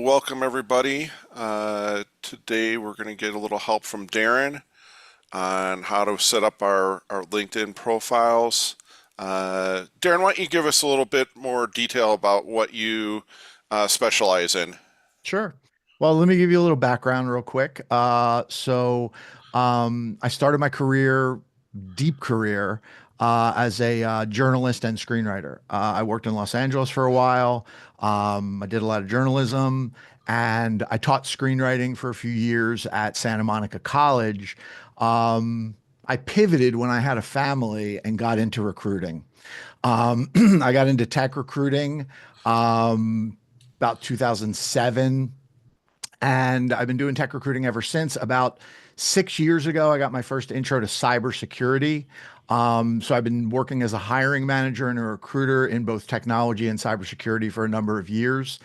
welcome everybody. Today we're going to get a little help from Darren on how to set up our LinkedIn profiles. Darren, why don't you give us a little bit more detail about what you specialize in? Sure. Well, let me give you a little background real quick. I started my career, deep career, as a journalist and screenwriter. I worked in Los Angeles for a while. I did a lot of journalism, and I taught screenwriting for a few years at Santa Monica College. I pivoted when I had a family and got into recruiting. I got into tech recruiting about 2007, and I've been doing tech recruiting ever since. About 6 years ago, I got my first intro to cybersecurity. So I've been working as a hiring manager and a recruiter in both technology and cybersecurity for a number of years.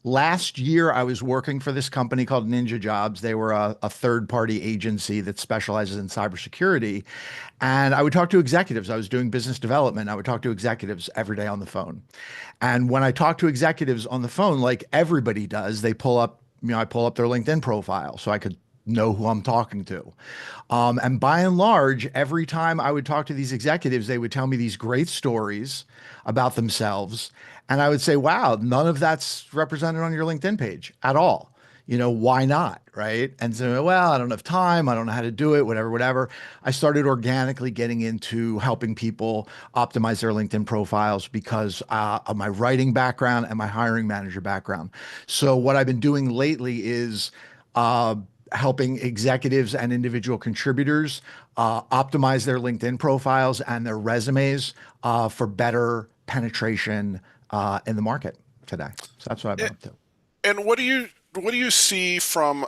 Last year, I was working for this company called Ninja Jobs. They were a third-party agency that specializes in cybersecurity. And I would talk to executives. I was doing business development. I would talk to executives every day on the phone. And when I talk to executives on the phone, like everybody does, they pull up, I pull up their LinkedIn profile so I could know who I'm talking to. And by and large, every time I would talk to these executives, they would tell me these great stories about themselves. And I would say, wow, none of that's represented on your LinkedIn page at all. Why not? Right. And so, well, I don't have time. I don't know how to do it, whatever, whatever. I started organically getting into helping people optimize their LinkedIn profiles because of my writing background and my hiring manager background. So what I've been doing lately is helping executives and individual contributors optimize their LinkedIn profiles and their resumes for better penetration in the market today. So that's what I've been up to. And what do you see from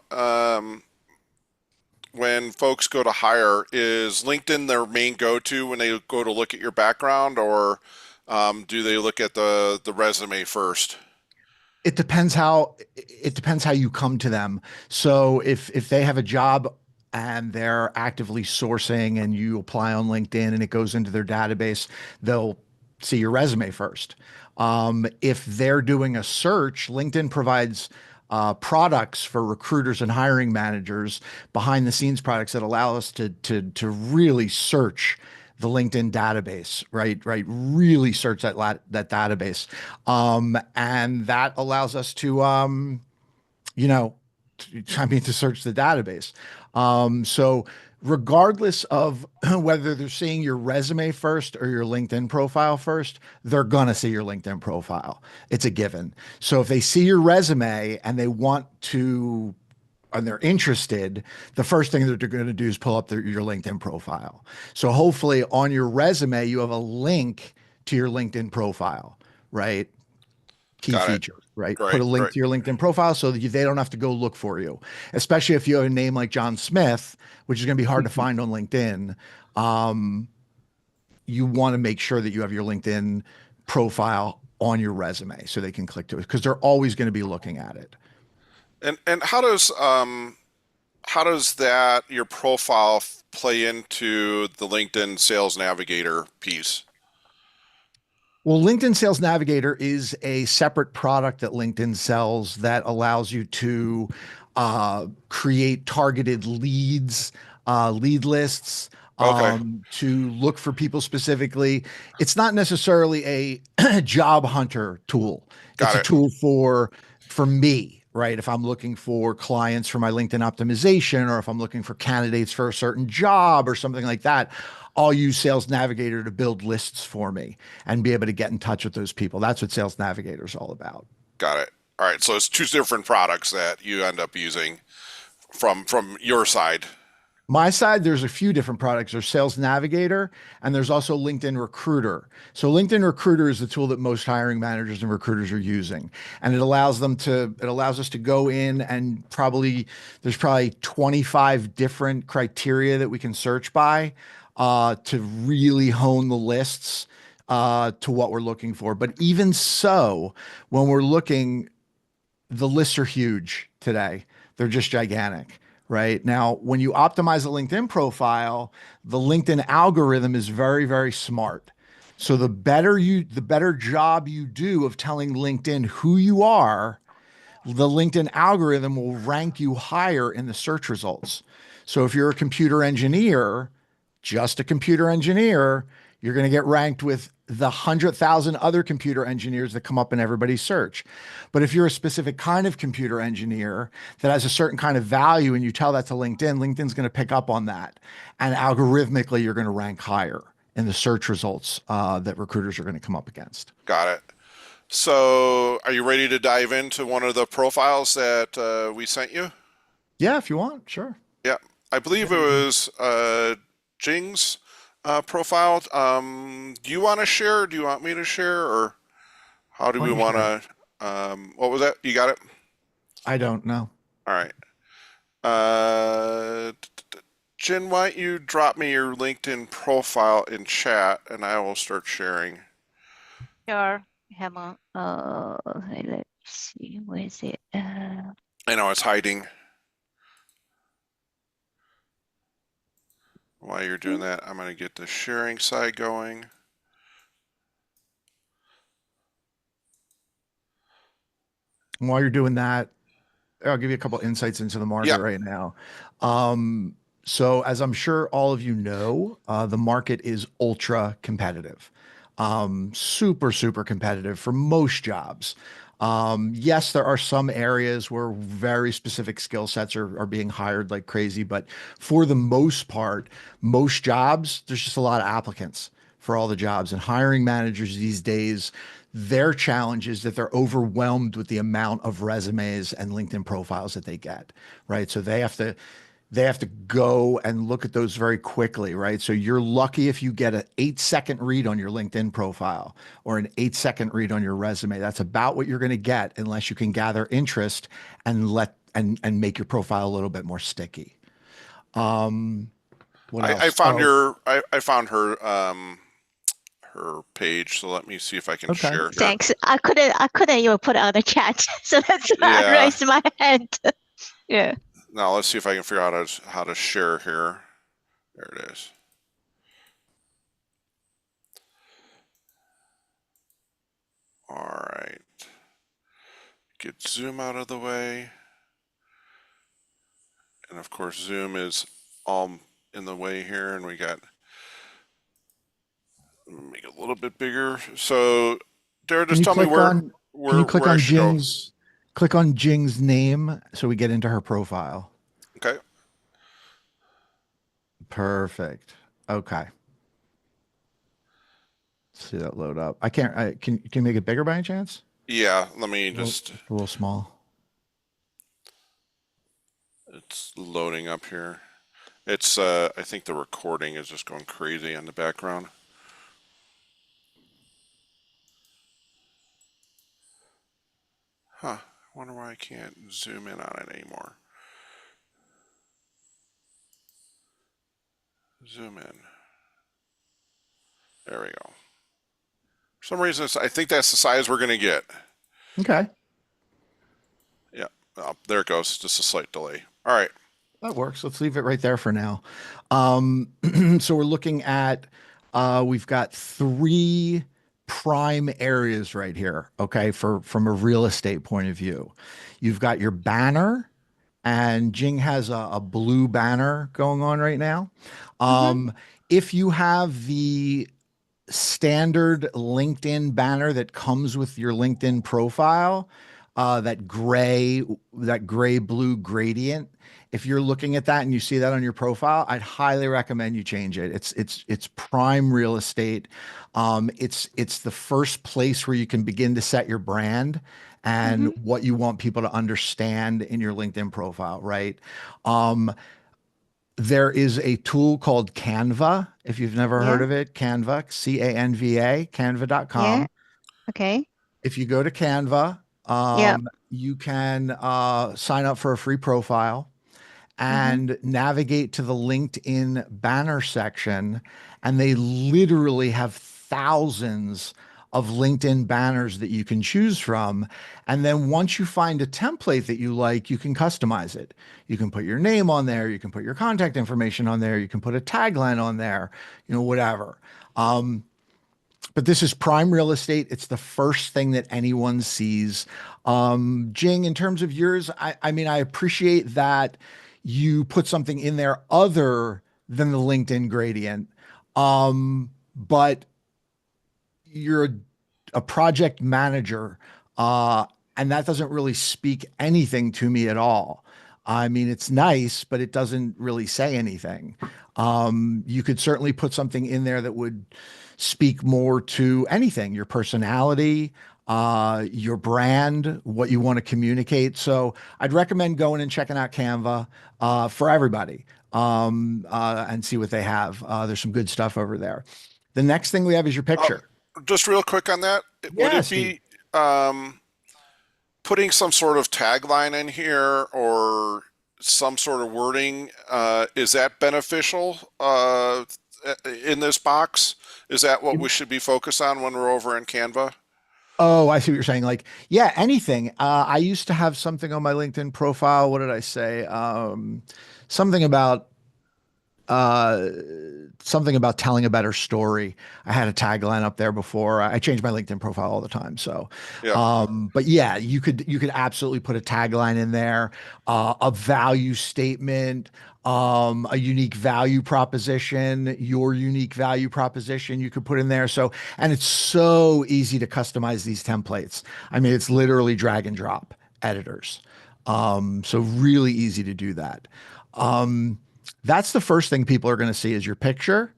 when folks go to hire? Is LinkedIn their main go-to when they go to look at your background, or do they look at the resume first? It depends how you come to them. So if they have a job and they're actively sourcing and you apply on LinkedIn and it goes into their database, they'll see your resume first. If they're doing a search, LinkedIn provides products for recruiters and hiring managers, behind the scenes products that allow us to really search the LinkedIn database, right? Really search that database. And that allows us to, you know, to search the database. So regardless of whether they're seeing your resume first or your LinkedIn profile first, they're gonna see your LinkedIn profile. It's a given. So if they see your resume and they want to and they're interested, the first thing that they're going to do is pull up your LinkedIn profile. So hopefully on your resume, you have a link to your LinkedIn profile, right? Key Got it. feature, right? Put Great, a link great. to your LinkedIn profile so that they don't have to go look for you, especially if you have a name like John Smith, which is going to be hard to find on LinkedIn. You want to make sure that you have your LinkedIn profile on your resume so they can click to it because they're always going to be looking at it. And how does that your profile play into the LinkedIn Sales Navigator piece? Well, LinkedIn Sales Navigator is a separate product that LinkedIn sells that allows you to create targeted leads, lead lists, Okay, to look for people specifically. It's not necessarily a job hunter tool. It's got a it. tool for me, right? If I'm looking for clients for my LinkedIn optimization, or if I'm looking for candidates for a certain job or something like that, I'll use Sales Navigator to build lists for me and be able to get in touch with those people. That's what Sales Navigator is all about. Got it. All right, so it's two different products that you end up using from your side. My side, there's a few different products. There's Sales Navigator and there's also LinkedIn Recruiter. So LinkedIn Recruiter is the tool that most hiring managers and recruiters are using. And it allows us to go in and there's probably 25 different criteria that we can search by to really hone the lists to what we're looking for. But even so, when we're looking, the lists are huge today. They're just gigantic. Right now, when you optimize a LinkedIn profile, the LinkedIn algorithm is very, very smart. So the better job you do of telling LinkedIn who you are the LinkedIn algorithm will rank you higher in the search results. So if you're a computer engineer, just a computer engineer, you're going to get ranked with the 100,000 other computer engineers that come up in everybody's search. But if you're a specific kind of computer engineer that has a certain kind of value and you tell that to LinkedIn, LinkedIn's going to pick up on that. And algorithmically, you're going to rank higher in the search results that recruiters are going to come up against. Got it. So, are you ready to dive into one of the profiles that we sent you? Yeah, if you want, sure. Yeah, I believe it was Jing's profile. Do you want to share? Do you want me to share, or how do Why we don't you want share it? to? What was that? You got it. I don't know. All right. Jin, why don't you drop me your LinkedIn profile in chat, and I will start sharing. Sure. Hang on. Let's see. Where is it? I know it's hiding. While you're doing that, I'm going to get the sharing side going. And while you're doing that, I'll give you a couple insights into the market Yep. right now. So as I'm sure all of you know, the market is ultra competitive, super, super competitive for most jobs. Yes, there are some areas where very specific skill sets are being hired like crazy, but for the most part, most jobs, there's just a lot of applicants for all the jobs. And hiring managers these days, their challenge is that they're overwhelmed with the amount of resumes and LinkedIn profiles that they get, right? So they have to go and look at those very quickly, right? So you're lucky if you get an 8-second read on your LinkedIn profile or an 8-second read on your resume. That's about what you're going to get unless you can gather interest and and make your profile a little bit more sticky. What I else? found Oh, I found her page, so let me see if I can okay. share here. Thanks. I couldn't even put it on the chat, so that's why I Yeah. raised my hand. Yeah. Now let's see if I can figure out how to share here. There it is. All right. Get Zoom out of the way. And of course, Zoom is all in the way here, and we got make it a little bit bigger. So, Dara, Can just you tell me click on can you click where I on should go. Jing's name so we get into her profile? Okay. Perfect. Okay. See that load up. I can't. Can you make it bigger by any chance? Yeah. Let me Well, just. it's a little small. It's loading up here. It's. I think the recording is just going crazy in the background. Huh. I wonder why I can't zoom in on it anymore. Zoom in. There we go. For some reason, I think that's the size we're going to get. Okay, Yeah. Oh, there it goes. Just a slight delay. All right. that works. Let's leave it right there for now. So we're looking at. We've got three prime areas right here. Okay, for from a real estate point of view, you've got your banner. And Jing has a blue banner going on right now. Mm-hmm. If you have the standard LinkedIn banner that comes with your LinkedIn profile, that gray blue gradient. If you're looking at that and you see that on your profile, I'd highly recommend you change it. It's prime real estate. It's the first place where you can begin to set your brand and Mm-hmm. what you want people to understand in your LinkedIn profile, right? Um, there is a tool called Canva. If you've never heard Yeah. of it, Canva, Canva, Yeah. canva.com. Okay. If you go to Canva, Yeah. you can sign up for a free profile Mm-hmm. and navigate to the LinkedIn banner section. And they literally have thousands of LinkedIn banners that you can choose from. And then once you find a template that you like, you can customize it. You can put your name on there, you can put your contact information on there, you can put a tagline on there, whatever. But this is prime real estate. It's the first thing that anyone sees. Jing, in terms of yours, I mean, I appreciate that you put something in there other than the LinkedIn gradient. But you're a project manager, uh, and that doesn't really speak anything to me at all. I mean, it's nice, but it doesn't really say anything. You could certainly put something in there that would speak more to anything, your personality, your brand, what you want to communicate. So I'd recommend going and checking out Canva for everybody and see what they have. There's some good stuff over there. The next thing we have is your Uh, picture. just real quick on that, would Yeah, it Steve. be putting some sort of tagline in here or some sort of wording? Is that beneficial in this box? Is that what we should be focused on when we're over in Canva? Oh, I see what you're saying. Like, yeah, anything. I used to have something on my LinkedIn profile. What did I say? Something about uh something about telling a better story. I had a tagline up there before. I change my LinkedIn profile all the time. So Yeah. but yeah, you could absolutely put a tagline in there, a value statement, a unique value proposition, your unique value proposition you could put in there. So and it's so easy to customize these templates. I mean, it's literally drag and drop editors. So really easy to do that. Um, that's the first thing people are going to see is your picture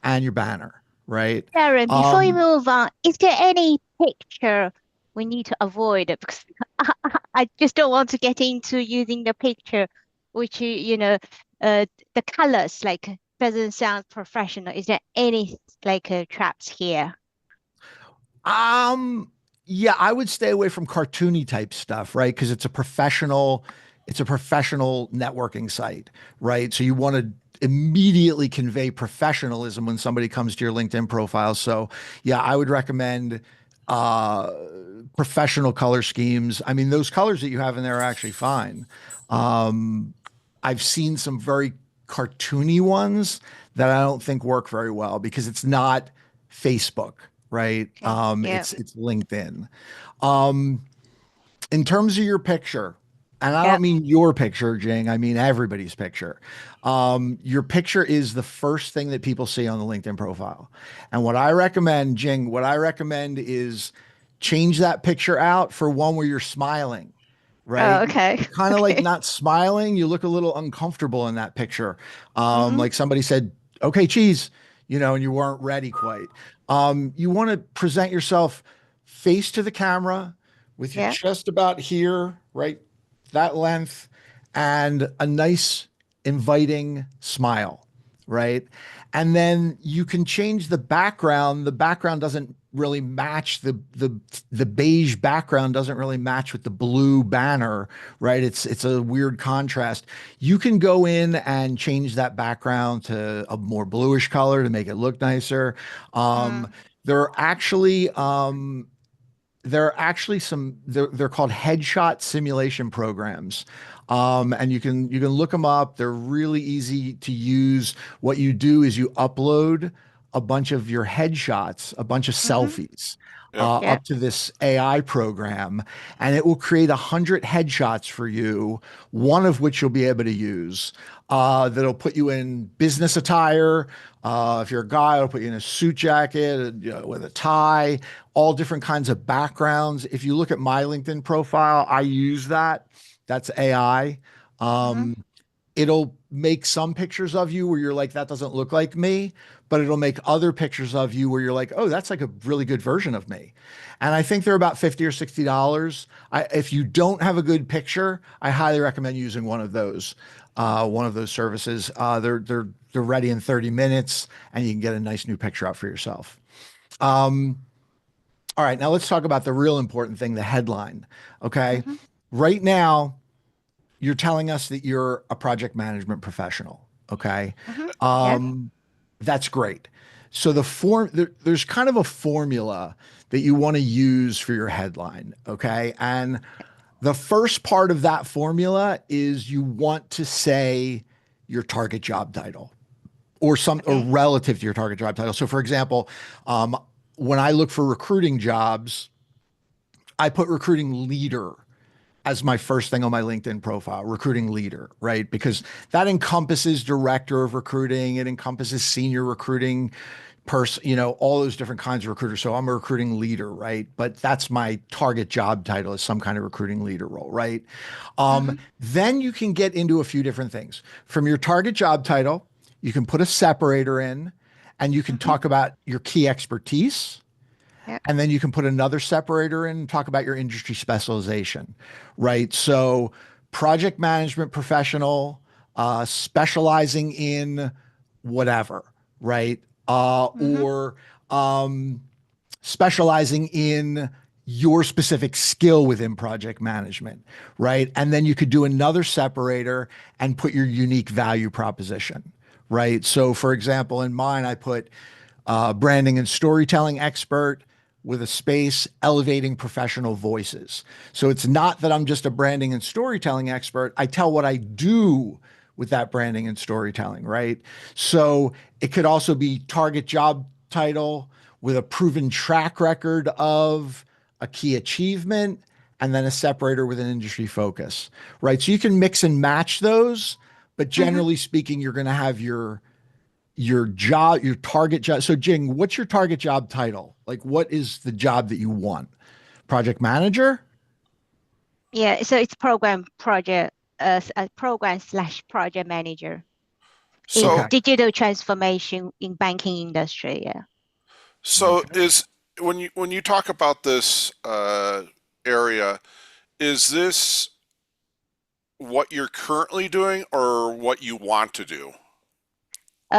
and your banner, right? Darren, before we Um, move on, is there any picture we need to avoid? Because I just don't want to get into using the picture, which the colors like doesn't sound professional. Is there any like traps here? Um, yeah, I would stay away from cartoony type stuff, right? Because it's a professional networking site, right? So you want to immediately convey professionalism when somebody comes to your LinkedIn profile. So yeah, I would recommend uh professional color schemes. I mean, those colors that you have in there are actually fine. Um, I've seen some very cartoony ones that I don't think work very well because it's not Facebook, right? Okay. Yeah. It's LinkedIn. Um, in terms of your picture, and I Yeah. don't mean your picture, Jing, I mean everybody's picture. Your picture is the first thing that people see on the LinkedIn profile. And what I recommend, Jing, what I recommend is change that picture out for one where you're smiling, Oh, right? okay. You're kind of like Okay. not smiling. You look a little uncomfortable in that picture. Mm-hmm. Like somebody said, okay, cheese, and you weren't ready quite. You want to present yourself face to the camera with your Yeah. chest about here, right? That length, and a nice, inviting smile, right? And then you can change the background. The background doesn't really match the beige background doesn't really match with the blue banner, right? It's a weird contrast. You can go in and change that background to a more bluish color to make it look nicer. Um, Mm, there are actually they're called headshot simulation programs. And you can look them up. They're really easy to use. What you do is you upload a bunch of your headshots, a bunch of mm-hmm. selfies, Yeah. Yeah. up to this AI program, and it will create 100 headshots for you, one of which you'll be able to use. That'll put you in business attire. If you're a guy, it'll put you in a suit jacket, with a tie, all different kinds of backgrounds. If you look at my LinkedIn profile, I use that. That's AI. Mm-hmm. It'll make some pictures of you where you're like, that doesn't look like me, but it'll make other pictures of you where you're like, oh, that's like a really good version of me. And I think they're about 50 or $60. If you don't have a good picture, I highly recommend using one of those services. They're ready in 30 minutes, and you can get a nice new picture out for yourself. Um, all right, now let's talk about the real important thing, the headline. Okay. Mm-hmm. Right now, you're telling us that you're a project management professional. Okay. Mm-hmm. Yeah. Um, that's great. So there's kind of a formula that you want to use for your headline. Okay. And the first part of that formula is you want to say your target job title or Okay. relative to your target job title. So for example, when I look for recruiting jobs, I put recruiting leader as my first thing on my LinkedIn profile, recruiting leader, right? Because that encompasses director of recruiting, it encompasses senior recruiting person, all those different kinds of recruiters. So I'm a recruiting leader, right? But that's my target job title is some kind of recruiting leader role, right? Mm-hmm. Then you can get into a few different things. From your target job title, you can put a separator in and you can Mm-hmm. talk about your key expertise. Yeah. And then you can put another separator in and talk about your industry specialization, right? So, project management professional, specializing in whatever, right? Mm-hmm. Or specializing in your specific skill within project management, right? And then you could do another separator and put your unique value proposition, right? So, for example, in mine, I put branding and storytelling expert with a space elevating professional voices. So it's not that I'm just a branding and storytelling expert. I tell what I do with that branding and storytelling, right? So it could also be target job title with a proven track record of a key achievement and then a separator with an industry focus, right? So you can mix and match those, but Mm-hmm. generally speaking, you're going to have your job, your target job. So Jing, what's your target job title? Like what is the job that you want? Project manager? Yeah, so it's a program slash project manager in So Okay. digital transformation in banking industry. Yeah. so Okay. is when you talk about this area, is this what you're currently doing or what you want to do?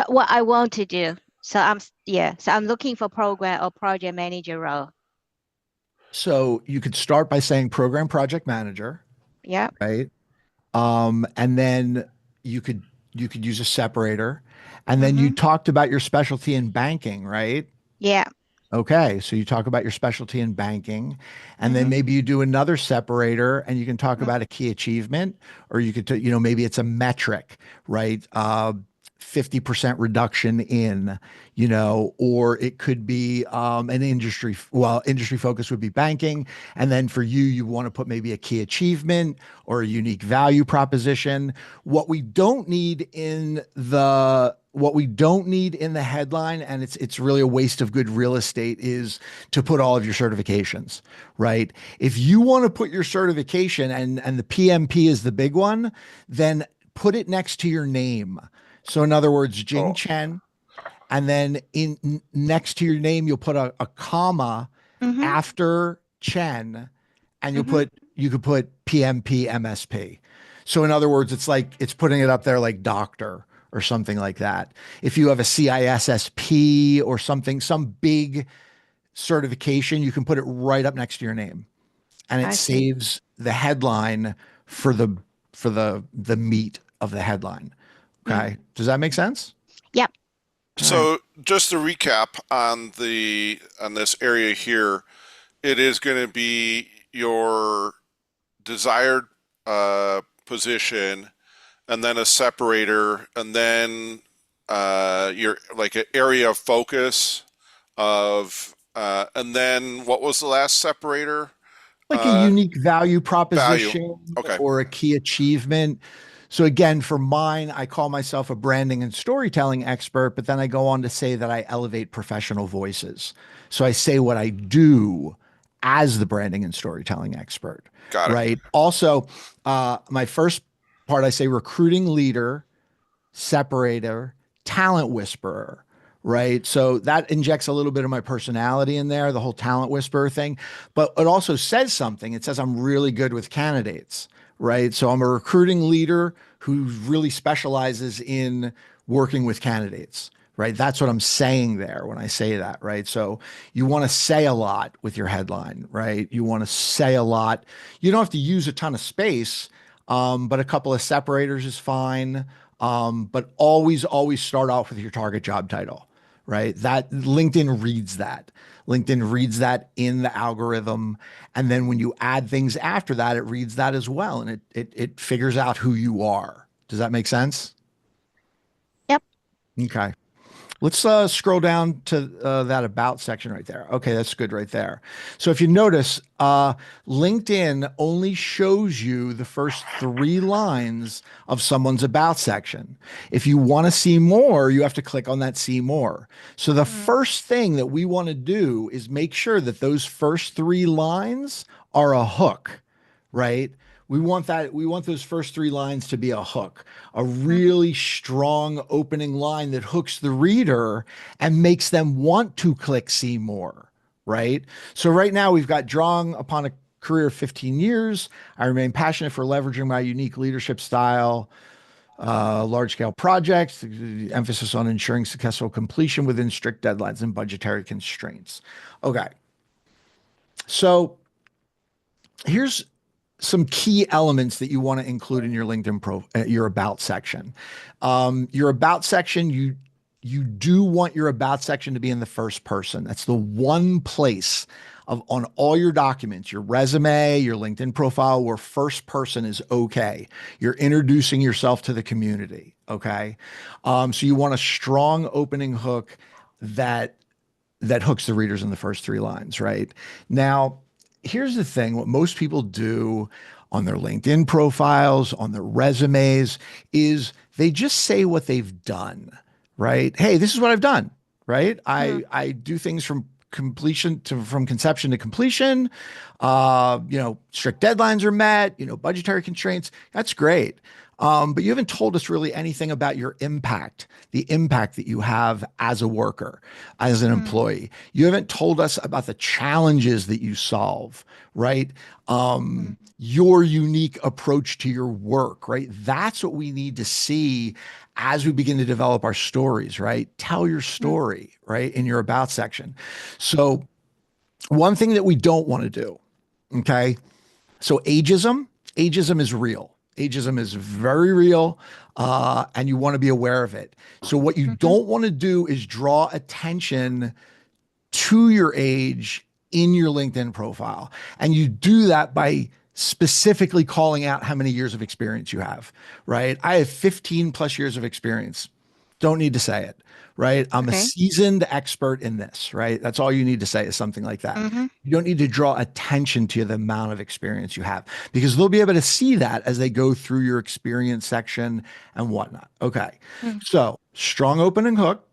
What I want to do. So I'm looking for program or project manager role. So you could start by saying program project manager, Yeah. right? And then you could you could use a separator. And then you Mm-hmm. talked about your specialty in banking, right? Yeah. Okay, so you talk about your specialty in banking, and then Mm-hmm. maybe you do another separator, and you can talk Mm-hmm. about a key achievement, or you could, maybe it's a metric, right? 50% reduction in, or it could be an industry. Well, industry focus would be banking, and then for you, you want to put maybe a key achievement or a unique value proposition. What we don't need in the headline, and it's really a waste of good real estate, is to put all of your certifications, right? If you want to put your certification and the PMP is the big one, then put it next to your name. So in other words, Jing Oh, Chen, and then next to your name, you'll put a comma Mm-hmm. after Chen, and Mm-hmm. you could put PMP MSP. So in other words, it's like it's putting it up there like doctor or something like that. If you have a CISSP or something, some big certification, you can put it right up next to your name, and it I see. saves the headline for the meat of the headline. Mm. Okay, does that make sense? Yep. All right. so just to recap on this area here, it is going to be your desired position, and then a separator, and then your like an area of focus of, and then what was the last separator? Like a Uh, unique value value. proposition Okay, or a key achievement. So again, for mine, I call myself a branding and storytelling expert, but then I go on to say that I elevate professional voices. So I say what I do as the branding and storytelling expert, got it. right? Also, my first part, I say recruiting leader, separator, talent whisperer, right? So that injects a little bit of my personality in there, the whole talent whisperer thing. But it also says something. It says I'm really good with candidates, right? So I'm a recruiting leader who really specializes in working with candidates. Right. That's what I'm saying there when I say that. Right. So you want to say a lot with your headline. Right. You want to say a lot. You don't have to use a ton of space, but a couple of separators is fine. But always start off with your target job title, right? That LinkedIn reads that. LinkedIn reads that in the algorithm. And then when you add things after that, it reads that as well. And it figures out who you are. Does that make sense? Yep. Okay. Let's scroll down to that about section right there. Okay, that's good right there. So if you notice, LinkedIn only shows you the first 3 lines of someone's about section. If you want to see more, you have to click on that see more. So the first thing that we want to do is make sure that those first 3 lines are a hook, right? We want those first 3 lines to be a hook, a really strong opening line that hooks the reader and makes them want to click see more, right? So right now we've got drawing upon a career of 15 years. I remain passionate for leveraging my unique leadership style, large scale projects, emphasis on ensuring successful completion within strict deadlines and budgetary constraints. Okay. So here's some key elements that you want to include in your LinkedIn your about section. Your about section, you do want your about section to be in the first person. That's the one place on all your documents, your resume, your LinkedIn profile, where first person is okay. You're introducing yourself to the community. Okay. So you want a strong opening hook that hooks the readers in the first 3 lines, right? Now, here's the thing, what most people do on their LinkedIn profiles, on their resumes, is they just say what they've done, right? Hey, this is what I've done, right? I do things from conception to completion. Strict deadlines are met, budgetary constraints. That's great. But you haven't told us really anything about your impact, the impact that you have as a worker, as an employee. You haven't told us about the challenges that you solve, right? Your unique approach to your work, right? That's what we need to see as we begin to develop our stories, right? Tell your story, right? In your about section. So one thing that we don't want to do, okay? So ageism is real. Ageism is very real, and you want to be aware of it. So what you don't want to do is draw attention to your age in your LinkedIn profile. And you do that by specifically calling out how many years of experience you have, right? I have 15 plus years of experience. Don't need to say it, right? I'm a Okay. seasoned expert in this, right? That's all you need to say is something like that. You don't need to draw attention to the amount of experience you have because they'll be able to see that as they go through your experience section and whatnot. Okay. So strong opening hook.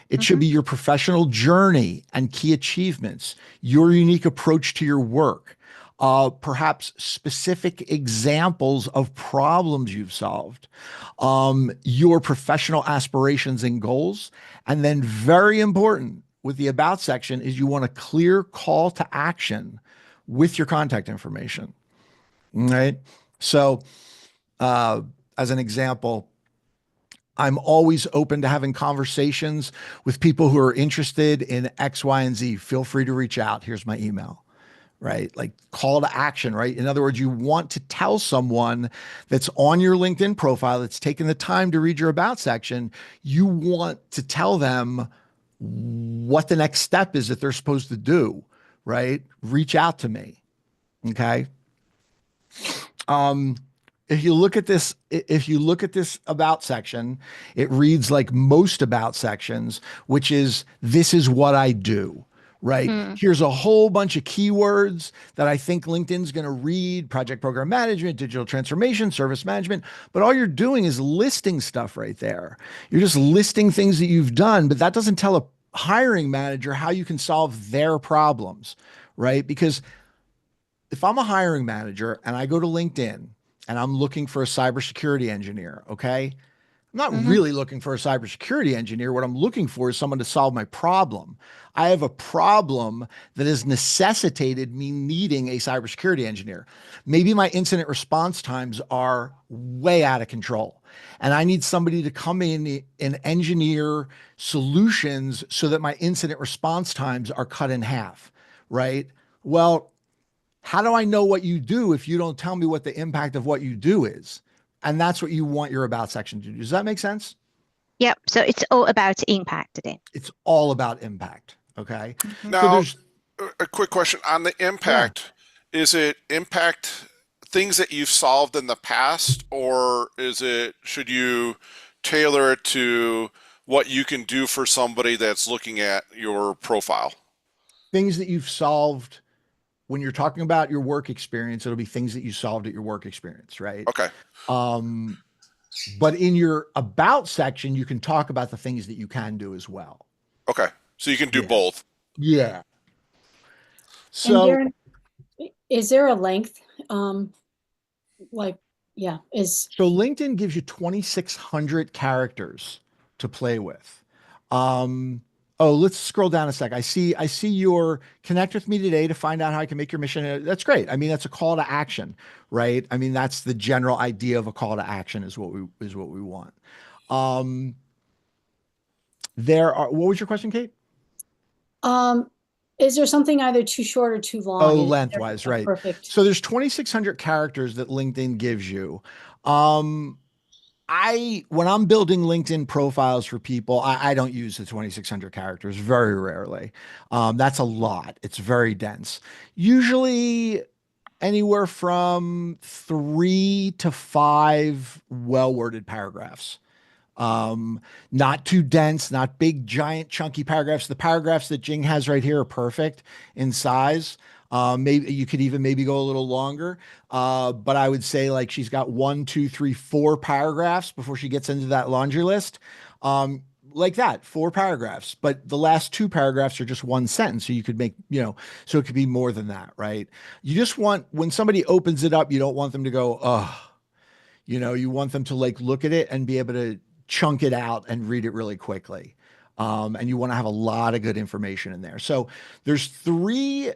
It should be your professional journey and key achievements, your unique approach to your work, perhaps specific examples of problems you've solved, your professional aspirations and goals. And then, very important with the About section, is you want a clear call to action with your contact information. Right. So, as an example, I'm always open to having conversations with people who are interested in X, Y, and Z. Feel free to reach out. Here's my email, right? Like call to action, right? In other words, you want to tell someone that's on your LinkedIn profile that's taken the time to read your about section, you want to tell them what the next step is that they're supposed to do, right? Reach out to me. Okay. If you look at this about section, it reads like most about sections, which is this is what I do, right? Here's a whole bunch of keywords that I think LinkedIn's going to read: project program management, digital transformation, service management. But all you're doing is listing stuff right there. You're just listing things that you've done, but that doesn't tell a hiring manager how you can solve their problems, right? Because if I'm a hiring manager and I go to LinkedIn and I'm looking for a cybersecurity engineer, okay? I'm not really looking for a cybersecurity engineer. What I'm looking for is someone to solve my problem. I have a problem that has necessitated me needing a cybersecurity engineer. Maybe my incident response times are way out of control, and I need somebody to come in and engineer solutions so that my incident response times are cut in half, right? Well, how do I know what you do if you don't tell me what the impact of what you do is? And that's what you want your about section to do. Does that make sense? Yep. So it's all about impact then. It's all about impact. Okay. So Now, there's, a quick question on the yeah. impact. Is it impact things that you've solved in the past, or should you tailor it to what you can do for somebody that's looking at your profile. Things that you've solved when you're talking about your work experience, it'll be things that you solved at your work experience, right? Okay. Um, but in your about section, you can talk about the things that you can do as well. Okay. So you can do Yeah. both. Yeah. And So, Darren, is there a length? Like, yeah, so LinkedIn gives you 2,600 characters to play with. Oh, let's scroll down a sec. I see your connect with me today to find out how I can make your mission. That's great. I mean, that's a call to action, right? I mean, that's the general idea of a call to action is what we want. Um, what was your question, Kate? um, is there something either too short or too long? Oh, Is there lengthwise, a right. perfect? So there's 2,600 characters that LinkedIn gives you. When I'm building LinkedIn profiles for people, I don't use the 2,600 characters very rarely. That's a lot. It's very dense. Usually anywhere from 3 to 5 well-worded paragraphs. Not too dense, not big, giant, chunky paragraphs. The paragraphs that Jing has right here are perfect in size. Maybe you could even maybe go a little longer. But I would say like she's got 1, 2, 3, 4 paragraphs before she gets into that laundry list. Like that, 4 paragraphs. But the last 2 paragraphs are just one sentence. So you could make, so it could be more than that, right? You just want, when somebody opens it up, you don't want them to go, oh, you want them to like look at it and be able to chunk it out and read it really quickly. And you want to have a lot of good information in there. So there's three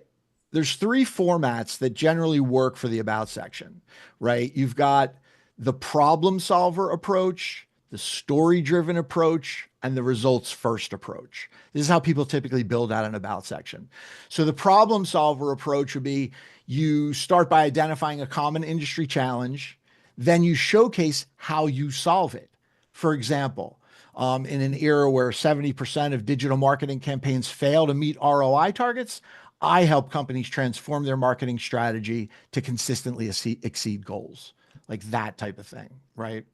there's three formats that generally work for the about section, right? You've got the problem solver approach, the story driven approach, and the results first approach. This is how people typically build out an about section. So the problem solver approach would be you start by identifying a common industry challenge, then you showcase how you solve it. For example, in an era where 70% of digital marketing campaigns fail to meet ROI targets, I help companies transform their marketing strategy to consistently exceed goals, like that type of thing, right?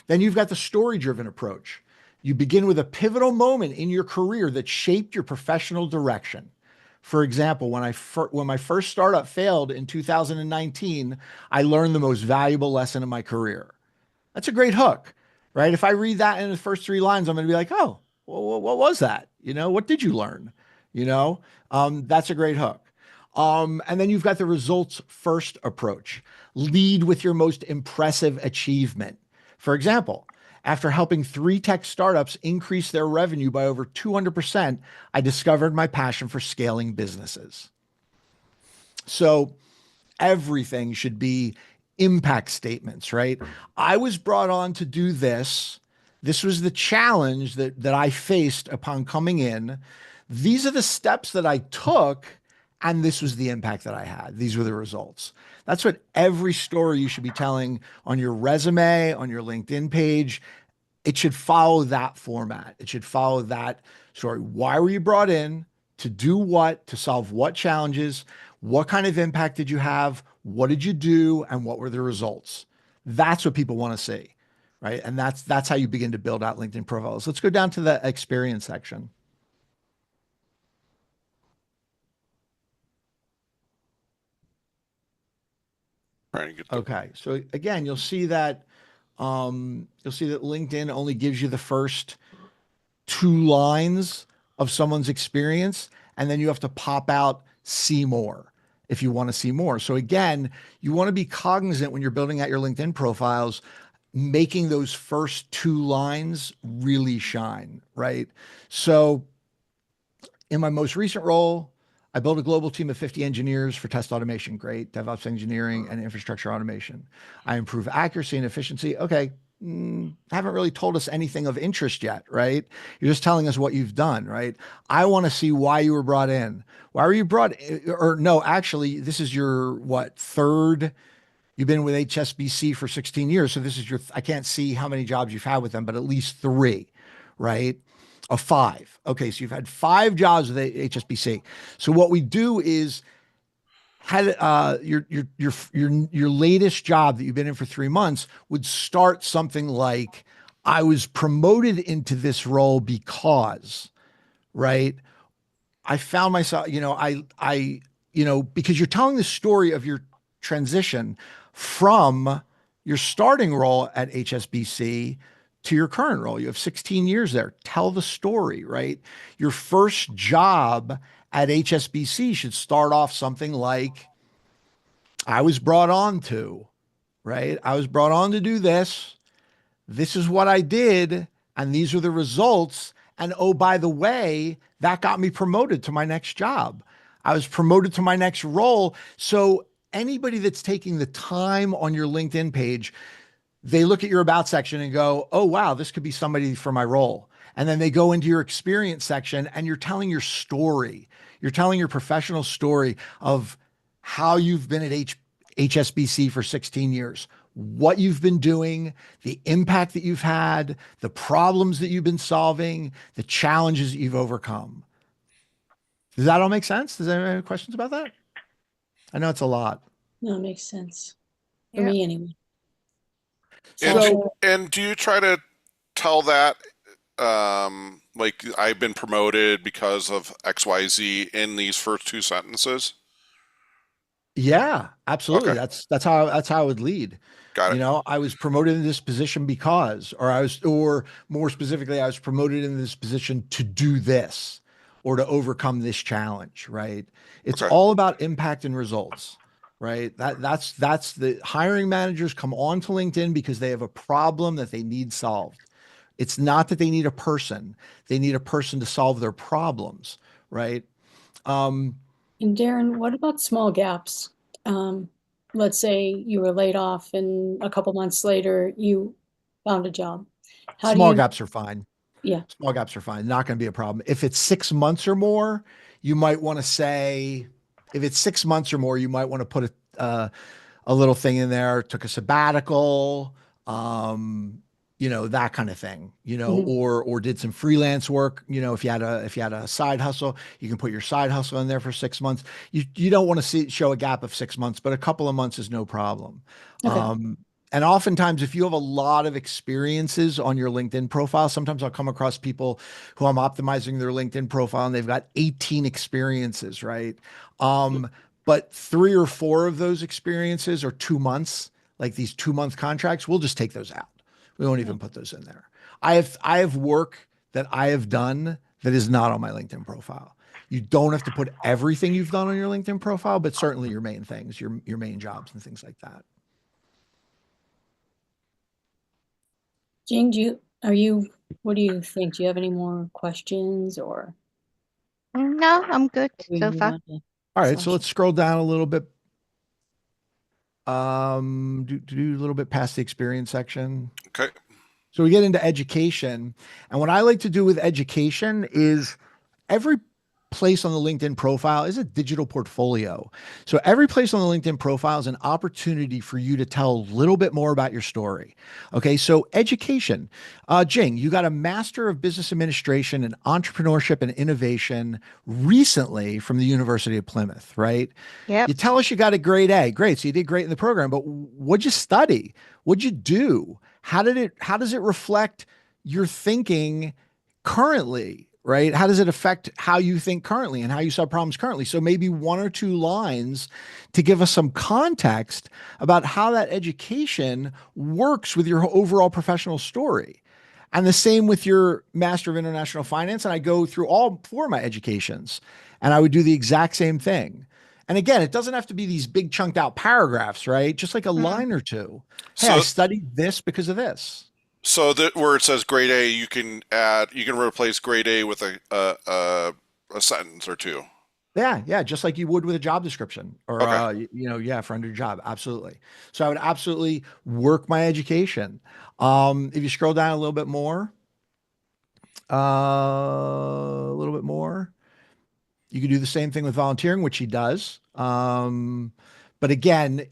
Then you've got the story driven approach. You begin with a pivotal moment in your career that shaped your professional direction. For example, when my first startup failed in 2019, I learned the most valuable lesson in my career. That's a great hook, right? If I read that in the first 3 lines, I'm going to be like, oh, well, what was that? What did you learn? That's a great hook. And then you've got the results first approach. Lead with your most impressive achievement. For example, after helping 3 tech startups increase their revenue by over 200%, I discovered my passion for scaling businesses. So everything should be impact statements, right? I was brought on to do this. This was the challenge that I faced upon coming in. These are the steps that I took, and this was the impact that I had. These were the results. That's what every story you should be telling on your resume, on your LinkedIn page. It should follow that format. It should follow that story. Why were you brought in? To do what? To solve what challenges? What kind of impact did you have? What did you do? And what were the results? That's what people want to see, right? And that's how you begin to build out LinkedIn profiles. Let's go down to the experience section. Trying to get the Okay. So again, you'll see that LinkedIn only gives you the first 2 lines of someone's experience, and then you have to pop out see more if you want to see more. So again, you want to be cognizant when you're building out your LinkedIn profiles, making those first 2 lines really shine, right? So in my most recent role, I built a global team of 50 engineers for test automation, great, DevOps engineering and infrastructure automation. I improve accuracy and efficiency. Okay, haven't really told us anything of interest yet, right? You're just telling us what you've done, right? I want to see why you were brought in. Why were you brought, or no, actually, this is your what, third? You've been with HSBC for 16 years. So this is I can't see how many jobs you've had with them, but at least 3, right? Of 5. Okay. So you've had 5 jobs with HSBC. So what we do is had your latest job that you've been in for 3 months would start something like I was promoted into this role because, right? I found myself, because you're telling the story of your transition from your starting role at HSBC to your current role. You have 16 years there. Tell the story, right? Your first job at HSBC should start off something like, I was brought on to, right? I was brought on to do this. This is what I did, and these are the results. And oh, by the way, that got me promoted to my next job. I was promoted to my next role. So anybody that's taking the time on your LinkedIn page, they look at your about section and go, oh, wow, this could be somebody for my role. And then they go into your experience section and you're telling your story. You're telling your professional story of how you've been at HSBC for 16 years, what you've been doing, the impact that you've had, the problems that you've been solving, the challenges that you've overcome. Does that all make sense? Does anyone have any questions about that? I know it's a lot. No, it makes sense. For Yeah. me anyway. And So, and do you try to tell that like I've been promoted because of XYZ in these first two sentences? yeah, absolutely. Okay, That's how I would lead. got it. I was promoted in this position because, or more specifically, I was promoted in this position to do this or to overcome this challenge, right? It's Okay. all about impact and results, right? That's the hiring managers come on to LinkedIn because they have a problem that they need solved. It's not that they need a person. They need a person to solve their problems, right? Um, And Darren, what about small gaps? Let's say you were laid off and a couple months later you found a job. How do Small you, gaps are fine. yeah, Small gaps are fine. Not going to be a problem. If it's 6 months or more, you might want to say, if it's 6 months or more, you might want to put a little thing in there, took a sabbatical, um, that kind of thing, mhm, or did some freelance work. If you had a side hustle, you can put your side hustle in there for 6 months. You don't want to show a gap of 6 months, but a couple of months is no problem. okay, And oftentimes, if you have a lot of experiences on your LinkedIn profile, sometimes I'll come across people who I'm optimizing their LinkedIn profile and they've got 18 experiences, right? Um, but 3 or 4 of those experiences are 2 months, like these 2 month contracts. We'll just take those out. We won't yeah. even put those in there. I have work that I have done that is not on my LinkedIn profile. You don't have to put everything you've done on your LinkedIn profile, but certainly your main things, your main jobs and things like that. Jing, what do you think? Do you have any more questions or No, I'm good we so move far. on to All right, so selection? let's scroll down a little bit. Do a little bit past the experience section. Okay. So we get into education. And what I like to do with education is every place on the LinkedIn profile is a digital portfolio. So every place on the LinkedIn profile is an opportunity for you to tell a little bit more about your story. Okay, so education. Jing, you got a Master of Business Administration in Entrepreneurship and Innovation recently from the University of Plymouth, right? Yep. You tell us you got a grade A. Great. So you did great in the program, but what'd you study? What'd you do? How does it reflect your thinking currently, right? How does it affect how you think currently and how you solve problems currently? So maybe 1 or 2 lines to give us some context about how that education works with your overall professional story. And the same with your Master of International Finance. And I go through all 4 of my educations and I would do the exact same thing. And again, it doesn't have to be these big chunked out paragraphs, right? Just like a Mm. line or two. Hey, I So studied this because of this. so that where it says grade A, you can replace grade A with a sentence or two. Yeah, yeah, just like you would with a job description or Okay. yeah, for under job, absolutely. So I would absolutely work my education. If you scroll down a little bit more, a little bit more, you could do the same thing with volunteering, which he does. But again,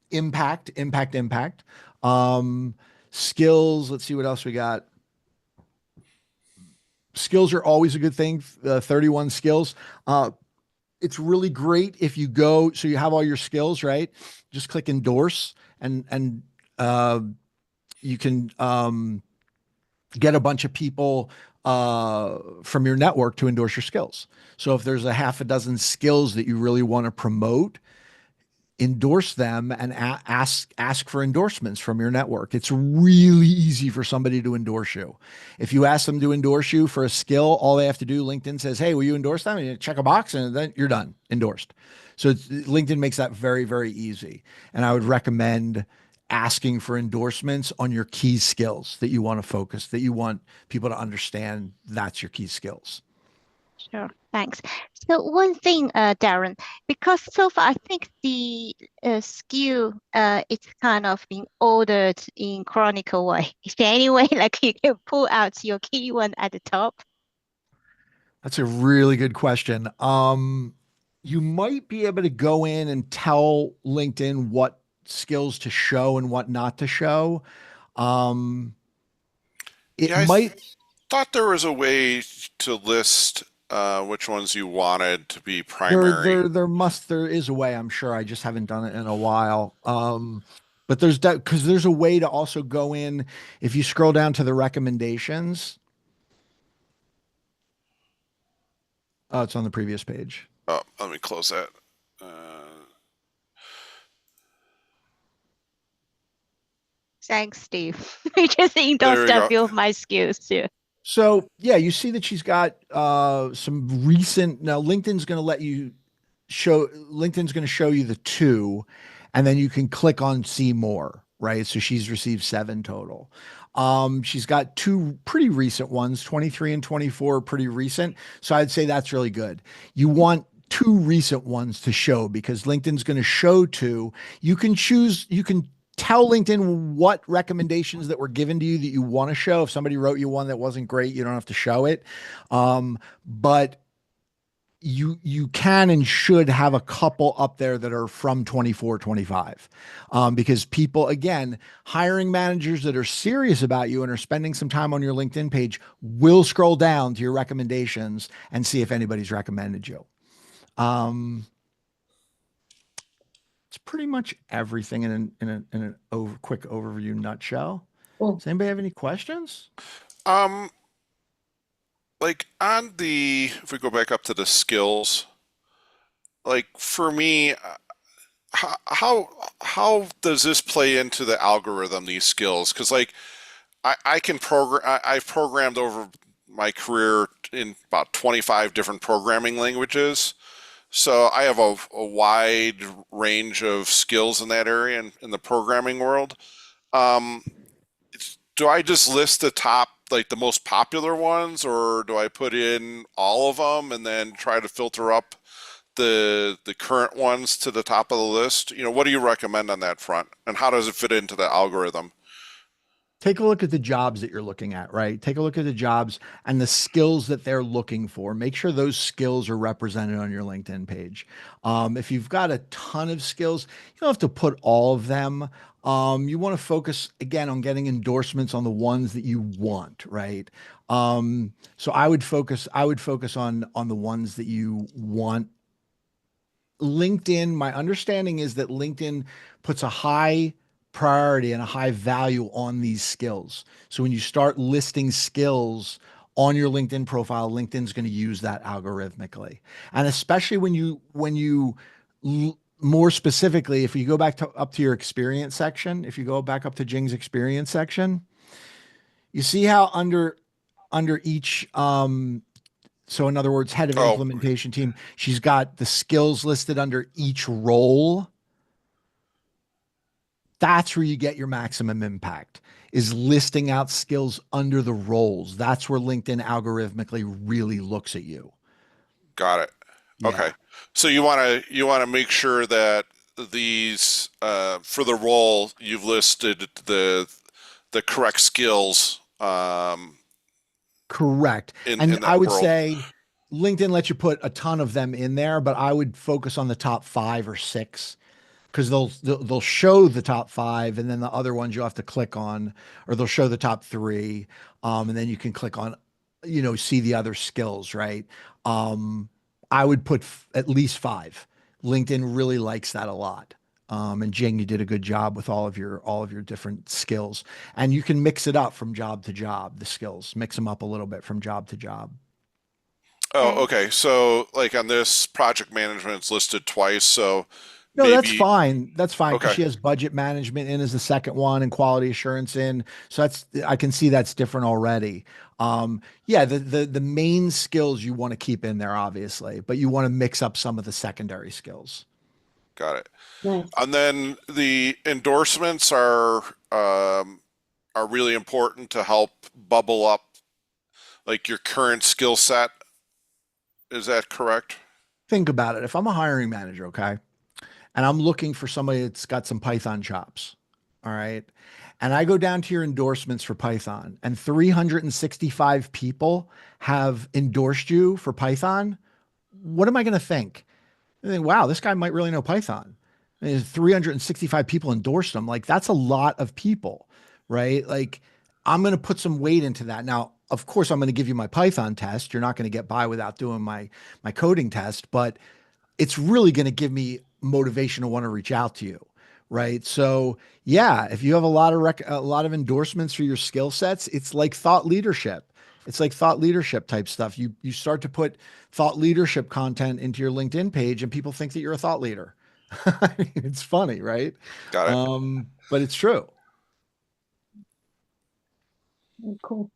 impact, impact, impact. Um, skills. Let's see what else we got. Skills are always a good thing. 31 skills. It's really great if you go, so you have all your skills, right? Just click endorse and get a bunch of people from your network to endorse your skills. So if there's a half a dozen skills that you really want to promote, endorse them and ask for endorsements from your network. It's really easy for somebody to endorse you. If you ask them to endorse you for a skill, all they have to do, LinkedIn says, "Hey, will you endorse them?" And you check a box and then you're done, endorsed. So LinkedIn makes that very, very easy. And I would recommend asking for endorsements on your key skills that you want to focus, that you want people to understand that's your key skills. Sure, thanks. So one thing, Darren, because so far I think the skill it's kind of being ordered in chronicle way. Is there any way like you can pull out your key one at the top? That's a really good question. You might be able to go in and tell LinkedIn what skills to show and what not to show. Um, it Yeah, I might, thought there was a way to list which ones you wanted to be there, primary. there, there must, there is a way, I'm sure. I just haven't done it in a while. But there's that because there's a way to also go in if you scroll down to the recommendations. Oh, it's on the previous page. Oh, let me close that. Thanks, Steve. You just There endorsed we a go. few of my skills too. So yeah, you see that she's got some recent. Now LinkedIn's going to let you LinkedIn's going to show you the two, and then you can click on see more, right? So she's received 7 total. She's got 2 pretty recent ones, 23 and 24 are pretty recent. So I'd say that's really good. You want 2 recent ones to show because LinkedIn's going to show 2. You can tell LinkedIn what recommendations that were given to you that you want to show. If somebody wrote you one that wasn't great, you don't have to show it. But you can and should have a couple up there that are from 24, 25, because people, again, hiring managers that are serious about you and are spending some time on your LinkedIn page will scroll down to your recommendations and see if anybody's recommended you. It's pretty much everything in a quick overview nutshell. Cool. Does anybody have any questions? Um, like on the, if we go back up to the skills, like for me, how does this play into the algorithm, these skills? Because like I can program, I've programmed over my career in about 25 different programming languages. So I have a wide range of skills in that area in the programming world. Um, do I just list the top, like the most popular ones, or do I put in all of them and then try to filter up the current ones to the top of the list? You know, what do you recommend on that front, and how does it fit into the algorithm? Take a look at the jobs that you're looking at, right? Take a look at the jobs and the skills that they're looking for. Make sure those skills are represented on your LinkedIn page. If you've got a ton of skills, you don't have to put all of them. You want to focus again on getting endorsements on the ones that you want, right? So I would focus on the ones that you want. LinkedIn, my understanding is that LinkedIn puts a high priority and a high value on these skills. So when you start listing skills on your LinkedIn profile, LinkedIn's going to use that algorithmically. And especially more specifically, if you go back to up to your experience section, if you go back up to Jing's experience section, you see how under each so in other words, head of Oh, implementation team, she's got the skills listed under each role. That's where you get your maximum impact is listing out skills under the roles. That's where LinkedIn algorithmically really looks at you. got it. Yeah. Okay. So you want to make sure that these for the role you've listed the correct skills Correct. in And I that would world. say LinkedIn lets you put a ton of them in there, but I would focus on the top 5 or 6 because they'll show the top 5 and then the other ones you'll have to click on, or they'll show the top 3, and then you can click on, see the other skills, right? Um, I would put at least 5. LinkedIn really likes that a lot. And Jing, you did a good job with all of your different skills, and you can mix it up from job to job. The skills, mix them up a little bit from job to job. Oh, And okay. So like on this project management, it's listed twice. So No, that's maybe, fine. That's fine because okay, she has budget management in as the second one and quality assurance in. So I can see that's different already. Yeah, the main skills you want to keep in there, obviously, but you want to mix up some of the secondary skills. got it. Nice. And then the endorsements are really important to help bubble up like your current skill set. Is that correct? Think about it. If I'm a hiring manager, okay, and I'm looking for somebody that's got some Python chops, all right, and I go down to your endorsements for Python, and 365 people have endorsed you for Python, what am I going to think? I think, wow, this guy might really know Python. And 365 people endorsed him. Like, that's a lot of people, right? Like, I'm going to put some weight into that. Now, of course, I'm going to give you my Python test. You're not going to get by without doing my coding test, but it's really going to give me motivation to want to reach out to you, right? So yeah, if you have a lot of endorsements for your skill sets, it's like thought leadership. It's like thought leadership type stuff. You start to put thought leadership content into your LinkedIn page, and people think that you're a thought leader. It's funny, right? Got it. But it's true. Cool.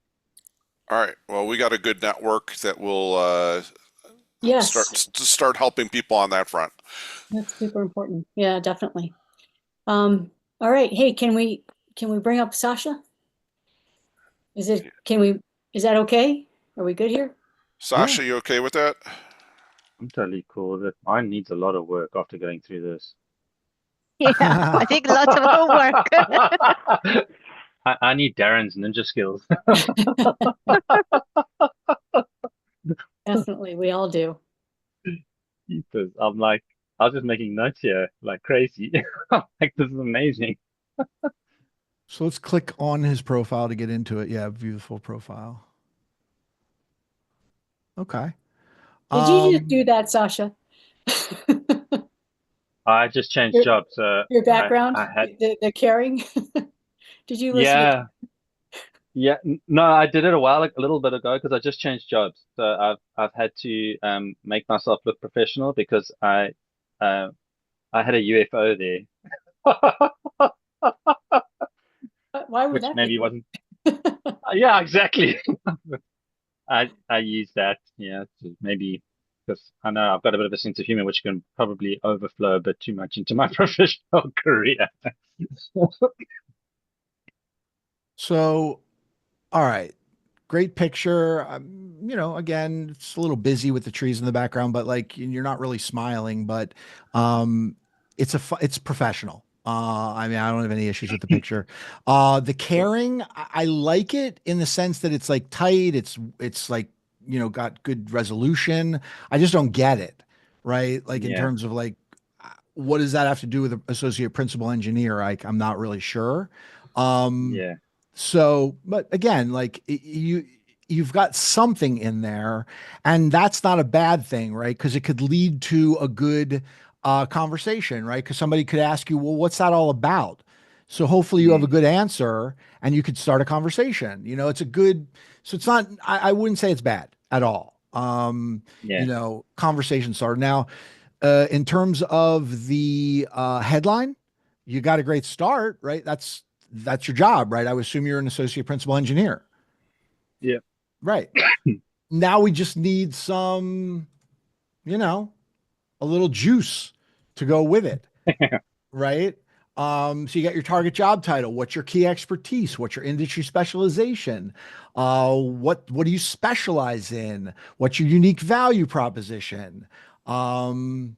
All right. Well, we got a good network that will Yes, start helping people on that front. that's super important. Yeah, definitely. All right. Hey, can we bring up Sasha? Is that okay? Are we good here? Yeah. Sasha, you okay with that? I'm totally cool with it. Mine needs a lot of work after going through this. yeah, I think lots of homework. I need Darren's ninja skills. Definitely, we all do. Because I'm like, I was just making notes here like crazy. Like, this is amazing. So let's click on his profile to get into it. Yeah, view the full profile. Okay. Did you just Um, do that, Sasha? I just changed Your jobs. So your background, I had, the caring. Did you listen to? yeah, yeah. No, I did it a little bit ago because I just changed jobs. So I've had to make myself look professional because uh, I had a UFO there, Why would which that be maybe good? wasn't. Yeah, exactly. I use that, yeah, to maybe because I know I've got a bit of a sense of humor, which can probably overflow a bit too much into my professional career. so all right. Great picture. Again, it's a little busy with the trees in the background, but like you're not really smiling, but um, it's professional. I mean, I don't have any issues with the picture. The caring, I like it in the sense that it's like tight. It's like, got good resolution. I just don't get it, right? Like in Yeah, terms of like, what does that have to do with an associate principal engineer? I'm not really sure. Um, yeah, so, but again, like you've got something in there, and that's not a bad thing, right? Because it could lead to a good conversation, right? Because somebody could ask you, well, what's that all about? So hopefully you have a mm, good answer and you could start a conversation. It's a good, so it's not, I wouldn't say it's bad at all. yeah, Conversation starter. Now, in terms of the headline, you got a great start, right? That's your job, right? I would assume you're an associate principal engineer, yeah, right? Now we just need some, you know, a little juice to go with it, right? So you got your target job title. What's your key expertise? What's your industry specialization? What do you specialize in? What's your unique value proposition? Um,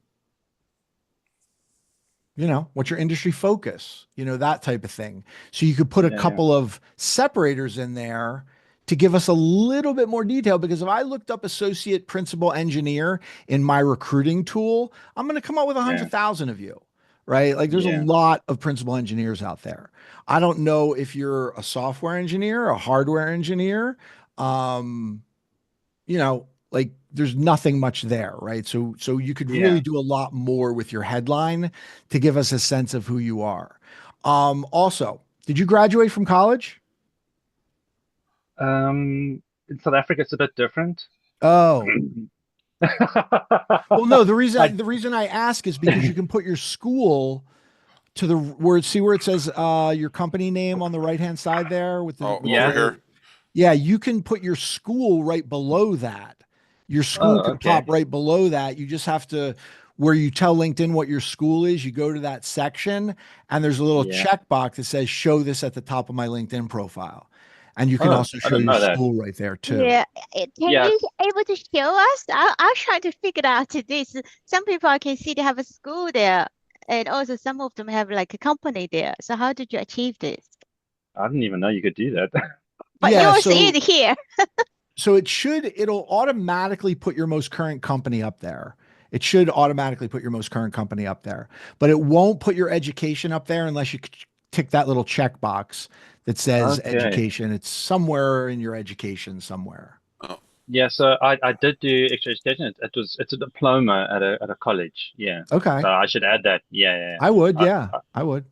what's your industry focus, that type of thing. So you could put a yeah, yeah, couple of separators in there to give us a little bit more detail, because if I looked up associate principal engineer in my recruiting tool, I'm going to come up with a yeah, 100,000 of you, right? Like there's a yeah, lot of principal engineers out there. I don't know if you're a software engineer, a hardware engineer, um, you know, like there's nothing much there, right? So you could really Yeah. do a lot more with your headline to give us a sense of who you are. Also, did you graduate from college? In South Africa, it's a bit different. Oh, well, no, I the reason I ask is because you can put your school to the word, see where it says your company name on the right-hand side there with Oh, with the over yeah. little, here. yeah, you can put your school right below that. Your school Oh, can pop okay. right below that. You just have to, where you tell LinkedIn what your school is, you go to that section and there's a little Yeah. checkbox that says show this at the top of my LinkedIn profile. And you can Oh, also I show didn't your know that. school right there too. Yeah, can Yes. you able to show us? I'm trying to figure out this. Some people I can see they have a school there, and also some of them have like a company there. So how did you achieve this? I didn't even know you could do that. But Yeah, yours so is here. so it'll automatically put your most current company up there. It should automatically put your most current company up there, but it won't put your education up there unless you tick that little checkbox that says Okay. education. It's somewhere in your education somewhere. Oh, Yeah, so I did do extra education. It's a diploma at a college. Yeah. Okay. So I should add that. Yeah, yeah. I would, Yeah. yeah, I would.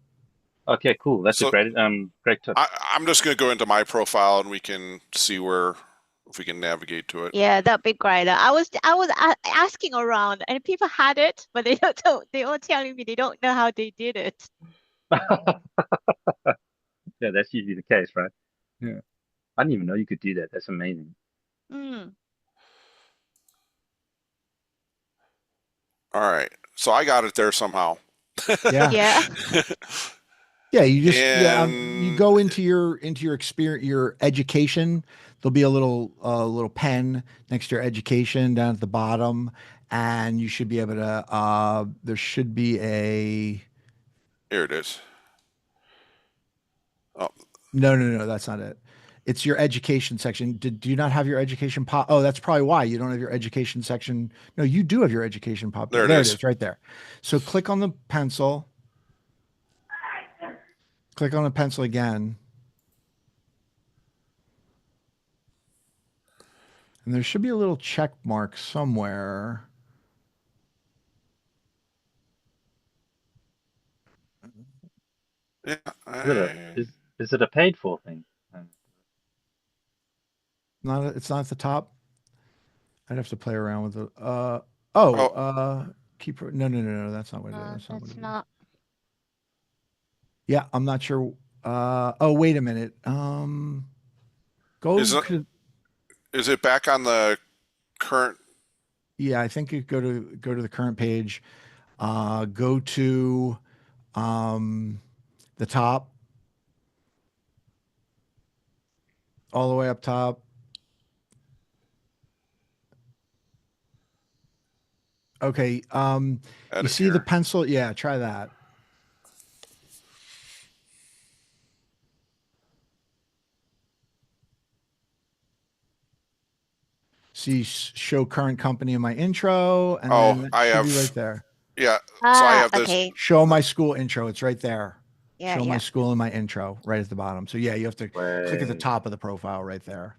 Okay, cool. That's a so great tip. I'm just going to go into my profile and we can see where, if we can navigate to it. Yeah, that'd be great. I was asking around, and people had it, but they don't. They all telling me they don't know how they did it. Yeah, that's usually the case, right? Yeah. I didn't even know you could do that. That's amazing. Mm. All right. So I got it there somehow. Yeah. Yeah. Yeah, you just you And go into your experience, your education. There'll be a little pen next to your education down at the bottom, and you should be able to. There should be a here it is. Oh, no, that's not it. It's your education section. Do you not have your education pop? Oh, that's probably why you don't have your education section. No, you do have your education pop there. there it There it is. is, right there. So click on the pencil. Click on the pencil again. And there should be a little check mark somewhere. Yeah. Is it a is it a paid for thing? It's not at the top. I'd have to play around with it. Oh, Keep no, that's not what it is. That's not what That's it is. not. Yeah, I'm not sure. Oh, wait a minute. Go is it to is it back on the current? yeah, I think you go to the current page. Go to the top, all the way up top. Okay. You Edit see the here. pencil? Yeah, try that. See, show current company in my intro, and Oh, then it I should be right have, there. yeah. So I Ah, have this. okay. Show my school intro. It's right there. Yeah, Show my yeah. school in my intro right at the bottom. So yeah, you have to click at the Way top of the profile right there.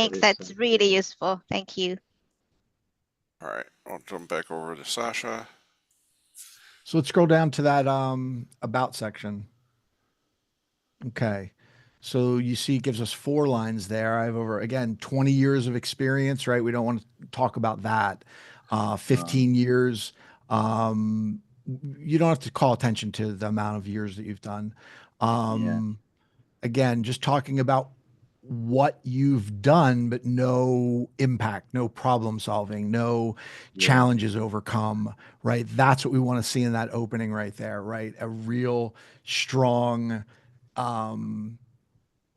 that Thanks. is so That's really cool. useful. Thank you. All right. I'll jump back over to Sasha. So let's scroll down to that about section. Okay. So you see it gives us 4 lines there. I have over again 20 years of experience, right? We don't want to talk about that. 15 years. Um, you don't have to call attention to the amount of years that you've done. Yeah, Again, just talking about what you've done, but no impact, no problem solving, no yeah, challenges overcome, right? That's what we want to see in that opening right there, right? A real strong, um,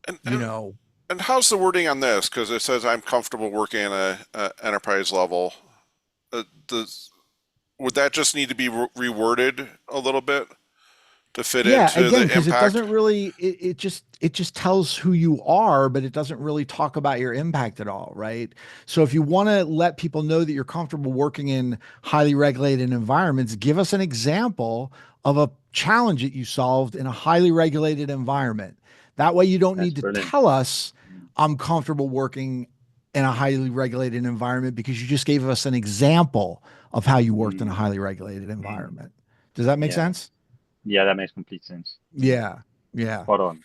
And you know, and how's the wording on this? Because it says I'm comfortable working at a enterprise level. Does would that just need to be reworded a little bit to fit yeah, into again, the because it impact? doesn't really it just tells who you are, but it doesn't really talk about your impact at all, right? So if you want to let people know that you're comfortable working in highly regulated environments, give us an example of a challenge that you solved in a highly regulated environment. That way you don't that's need to brilliant. tell us I'm comfortable working in a highly regulated environment because you just gave us an example of how you worked in a Mm, highly regulated environment. Does that make yeah. sense? Yeah, that makes complete sense. Yeah. Yeah. Yeah. Spot on.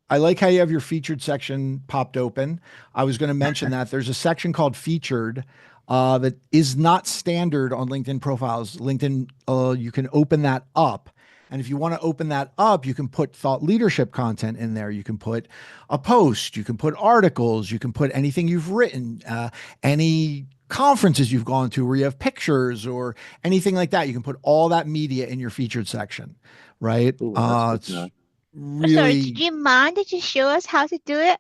I like how you have your featured section popped open. I was going to mention that there's a section called featured that is not standard on LinkedIn profiles. LinkedIn, you can open that up. And if you want to open that up, you can put thought leadership content in there. You can put a post, you can put articles, you can put anything you've written, any conferences you've gone to where you have pictures or anything like that. You can put all that media in your featured section, right? Cool. That's good to It's know. Sorry, did really you mind to show us how to do it?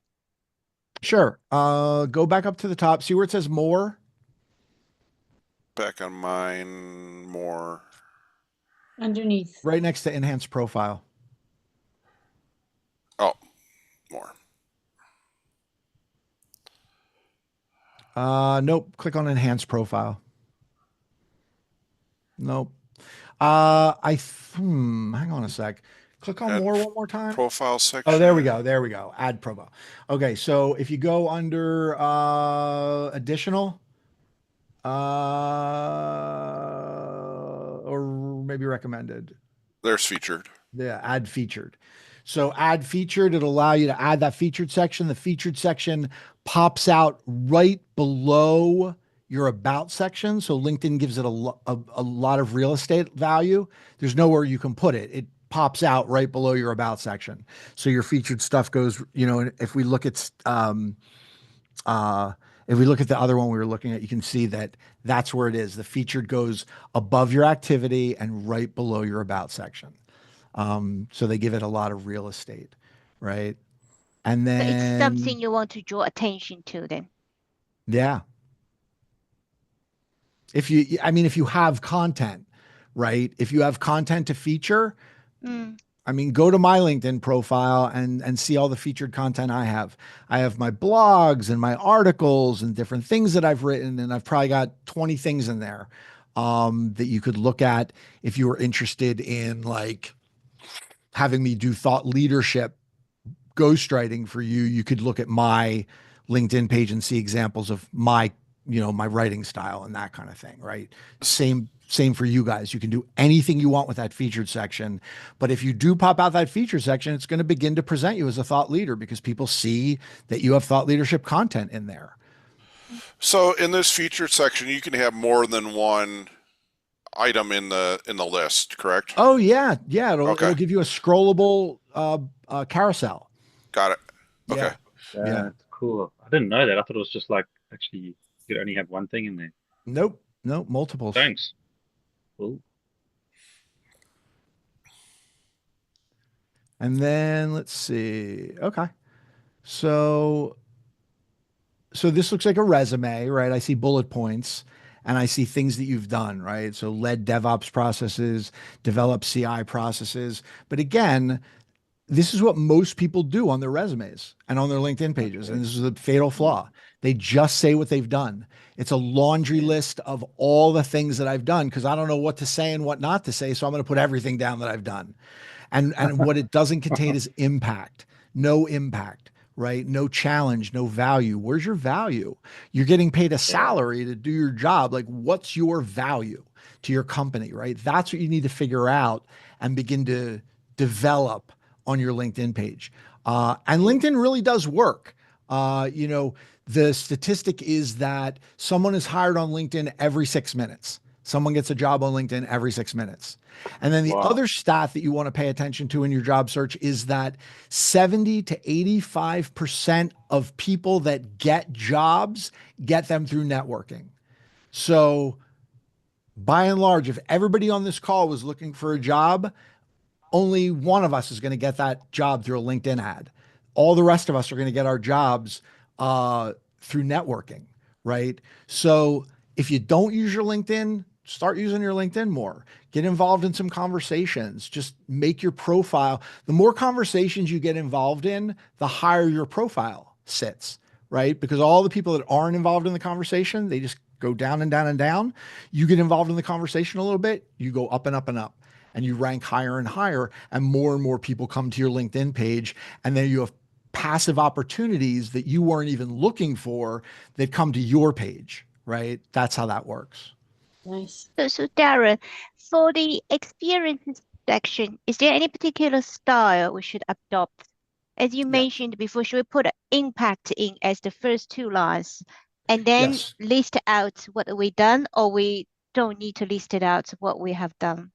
sure. Go back up to the top. See where it says more? Back on mine more. Underneath. Right next to enhanced profile. Oh, more. Nope. Click on enhanced profile. Nope. Hang on a sec. Click on Add more one more time. profile Oh, there we section. go. There we go. Add profile. Okay. So if you go under additional, or maybe recommended. There's featured. Yeah, add featured. So add featured, it'll allow you to add that featured section. The featured section pops out right below your about section. So LinkedIn gives it a lot of real estate value. There's nowhere you can put it. It pops out right below your about section. So your featured stuff goes, if we look at uh if we look at the other one we were looking at, you can see that that's where it is. The featured goes above your activity and right below your about section. So they give it a lot of real estate, right? And So it's then, something you want to draw attention to then. yeah, if you have content, right? If you have content to feature, Mm. go to my LinkedIn profile and see all the featured content I have. I have my blogs and my articles and different things that I've written, and I've probably got 20 things in there that you could look at if you were interested in like having me do thought leadership ghostwriting for you. You could look at my LinkedIn page and see examples of my writing style and that kind of thing, right? Same for you guys. You can do anything you want with that featured section. But if you do pop out that featured section, it's going to begin to present you as a thought leader because people see that you have thought leadership content in there. So in this featured section, you can have more than one item in the list, correct? Oh yeah, yeah. It'll Okay, give you a scrollable carousel. got it. Okay. Yeah, yeah. That's cool. I didn't know that. I thought it was just like actually you could only have one thing in there. Nope, nope. Multiples. Thanks. Cool. And then let's see. Okay. So this looks like a resume, right? I see bullet points and I see things that you've done, right? So led DevOps processes, developed CI processes. But again, this is what most people do on their resumes and on their LinkedIn pages. Okay. And this is a fatal flaw. They just say what they've done. It's a laundry Yeah. list of all the things that I've done because I don't know what to say and what not to say. So I'm going to put everything down that I've done. And what it doesn't contain is impact, no impact, right? No challenge, no value. Where's your value? You're getting paid a Yeah. salary to do your job. Like, what's your value to your company, right? That's what you need to figure out and begin to develop on your LinkedIn page. And Cool. LinkedIn really does work. The statistic is that someone is hired on LinkedIn every 6 minutes. Someone gets a job on LinkedIn every 6 minutes. And then the Wow. other stat that you want to pay attention to in your job search is that 70 to 85% of people that get jobs get them through networking. So by and large, if everybody on this call was looking for a job, only one of us is going to get that job through a LinkedIn ad. All the rest of us are going to get our jobs through networking, right? So if you don't use your LinkedIn, start using your LinkedIn more. Get involved in some conversations. Just make your profile. The more conversations you get involved in, the higher your profile sits, right? Because all the people that aren't involved in the conversation, they just go down and down and down. You get involved in the conversation a little bit, you go up and up and up and you rank higher and higher, and more people come to your LinkedIn page, and then you have passive opportunities that you weren't even looking for that come to your page, right? That's how that works. Nice. So Darren, for the experiences section, is there any particular style we should adopt? As you Yeah. mentioned before, should we put impact in as the first two lines and then Yes. list out what we done, or we don't need to list it out what we have done?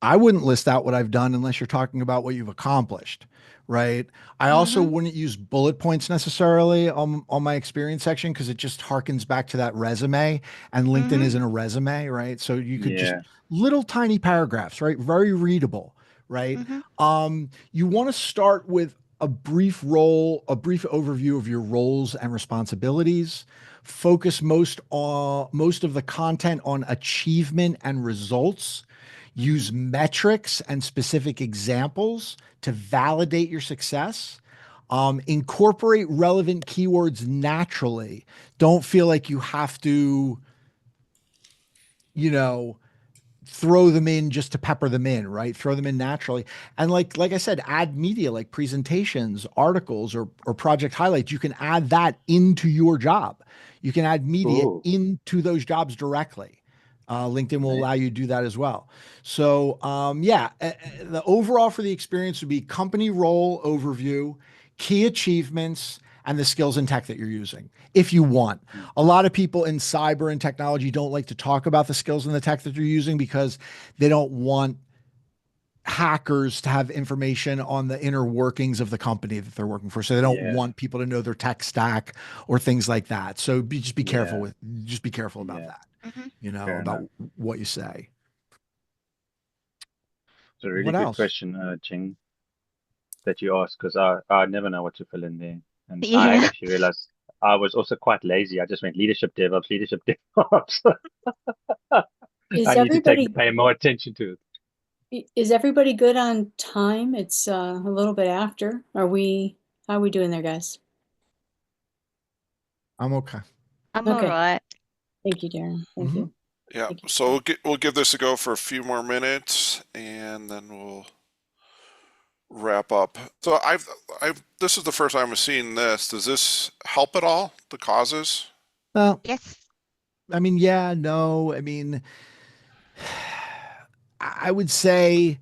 I wouldn't list out what I've done unless you're talking about what you've accomplished, right? I also Mm-hmm. wouldn't use bullet points necessarily on my experience section because it just harkens back to that resume, and LinkedIn Mm-hmm. isn't a resume, right? So you could just Yeah. little tiny paragraphs, right? Very readable, right? Mm-hmm. You want to start with a brief overview of your roles and responsibilities. Focus most of the content on achievement and results. Use metrics and specific examples to validate your success. Incorporate relevant keywords naturally. Don't feel like you have to, you know, throw them in just to pepper them in, right? Throw them in naturally. And like I said, add media like presentations, articles, or project highlights. You can add that into your job. You can add media Cool. into those jobs directly. LinkedIn will Nice. allow you to do that as well. So yeah, the overall for the experience would be company role overview, key achievements, and the skills and tech that you're using if you want. Mm. A lot of people in cyber and technology don't like to talk about the skills and the tech that they're using because they don't want hackers to have information on the inner workings of the company that they're working for. So they don't Yeah. want people to know their tech stack or things like that. So just be careful Yeah. about Yeah. that, Mm-hmm. Fair about enough. what you say. It's a really What good else? question, Ching, that you asked, because I never know what to fill in there. And I Yeah. actually realized I was also quite lazy. I just went leadership DevOps. Is I need to everybody pay more attention to it. is everybody good on time? It's a little bit after. How are we doing there, guys? I'm okay. I'm all Okay. right. Thank you, Darren. Thank Mhm. you. Yeah, Thank you. so we'll give this a go for a few more minutes, and then we'll wrap up. So this is the first time I've seen this. Does this help at all, the causes? Well, Yes. I mean, yeah, no, I mean, I would say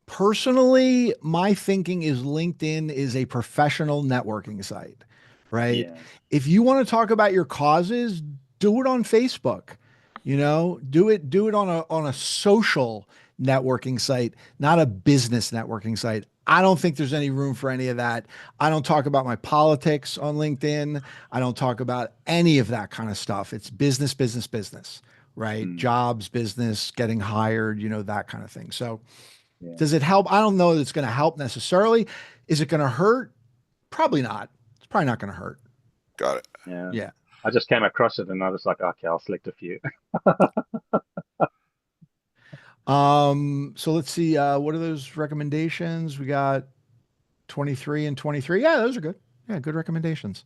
personally, my thinking is LinkedIn is a professional networking site, right? Yeah. If you want to talk about your causes, do it on Facebook. Do it on a social networking site, not a business networking site. I don't think there's any room for any of that. I don't talk about my politics on LinkedIn. I don't talk about any of that kind of stuff. It's business, business, business, right? Mm. Jobs, business, getting hired, that kind of thing. So, Yeah. does it help? I don't know that it's going to help necessarily. Is it going to hurt? Probably not. It's probably not going to hurt. Got it. Yeah. Yeah. I just came across it and I was like, okay, I'll select a few. So let's see. What are those recommendations? We got 23 and 23. Yeah, those are good. Yeah, good recommendations.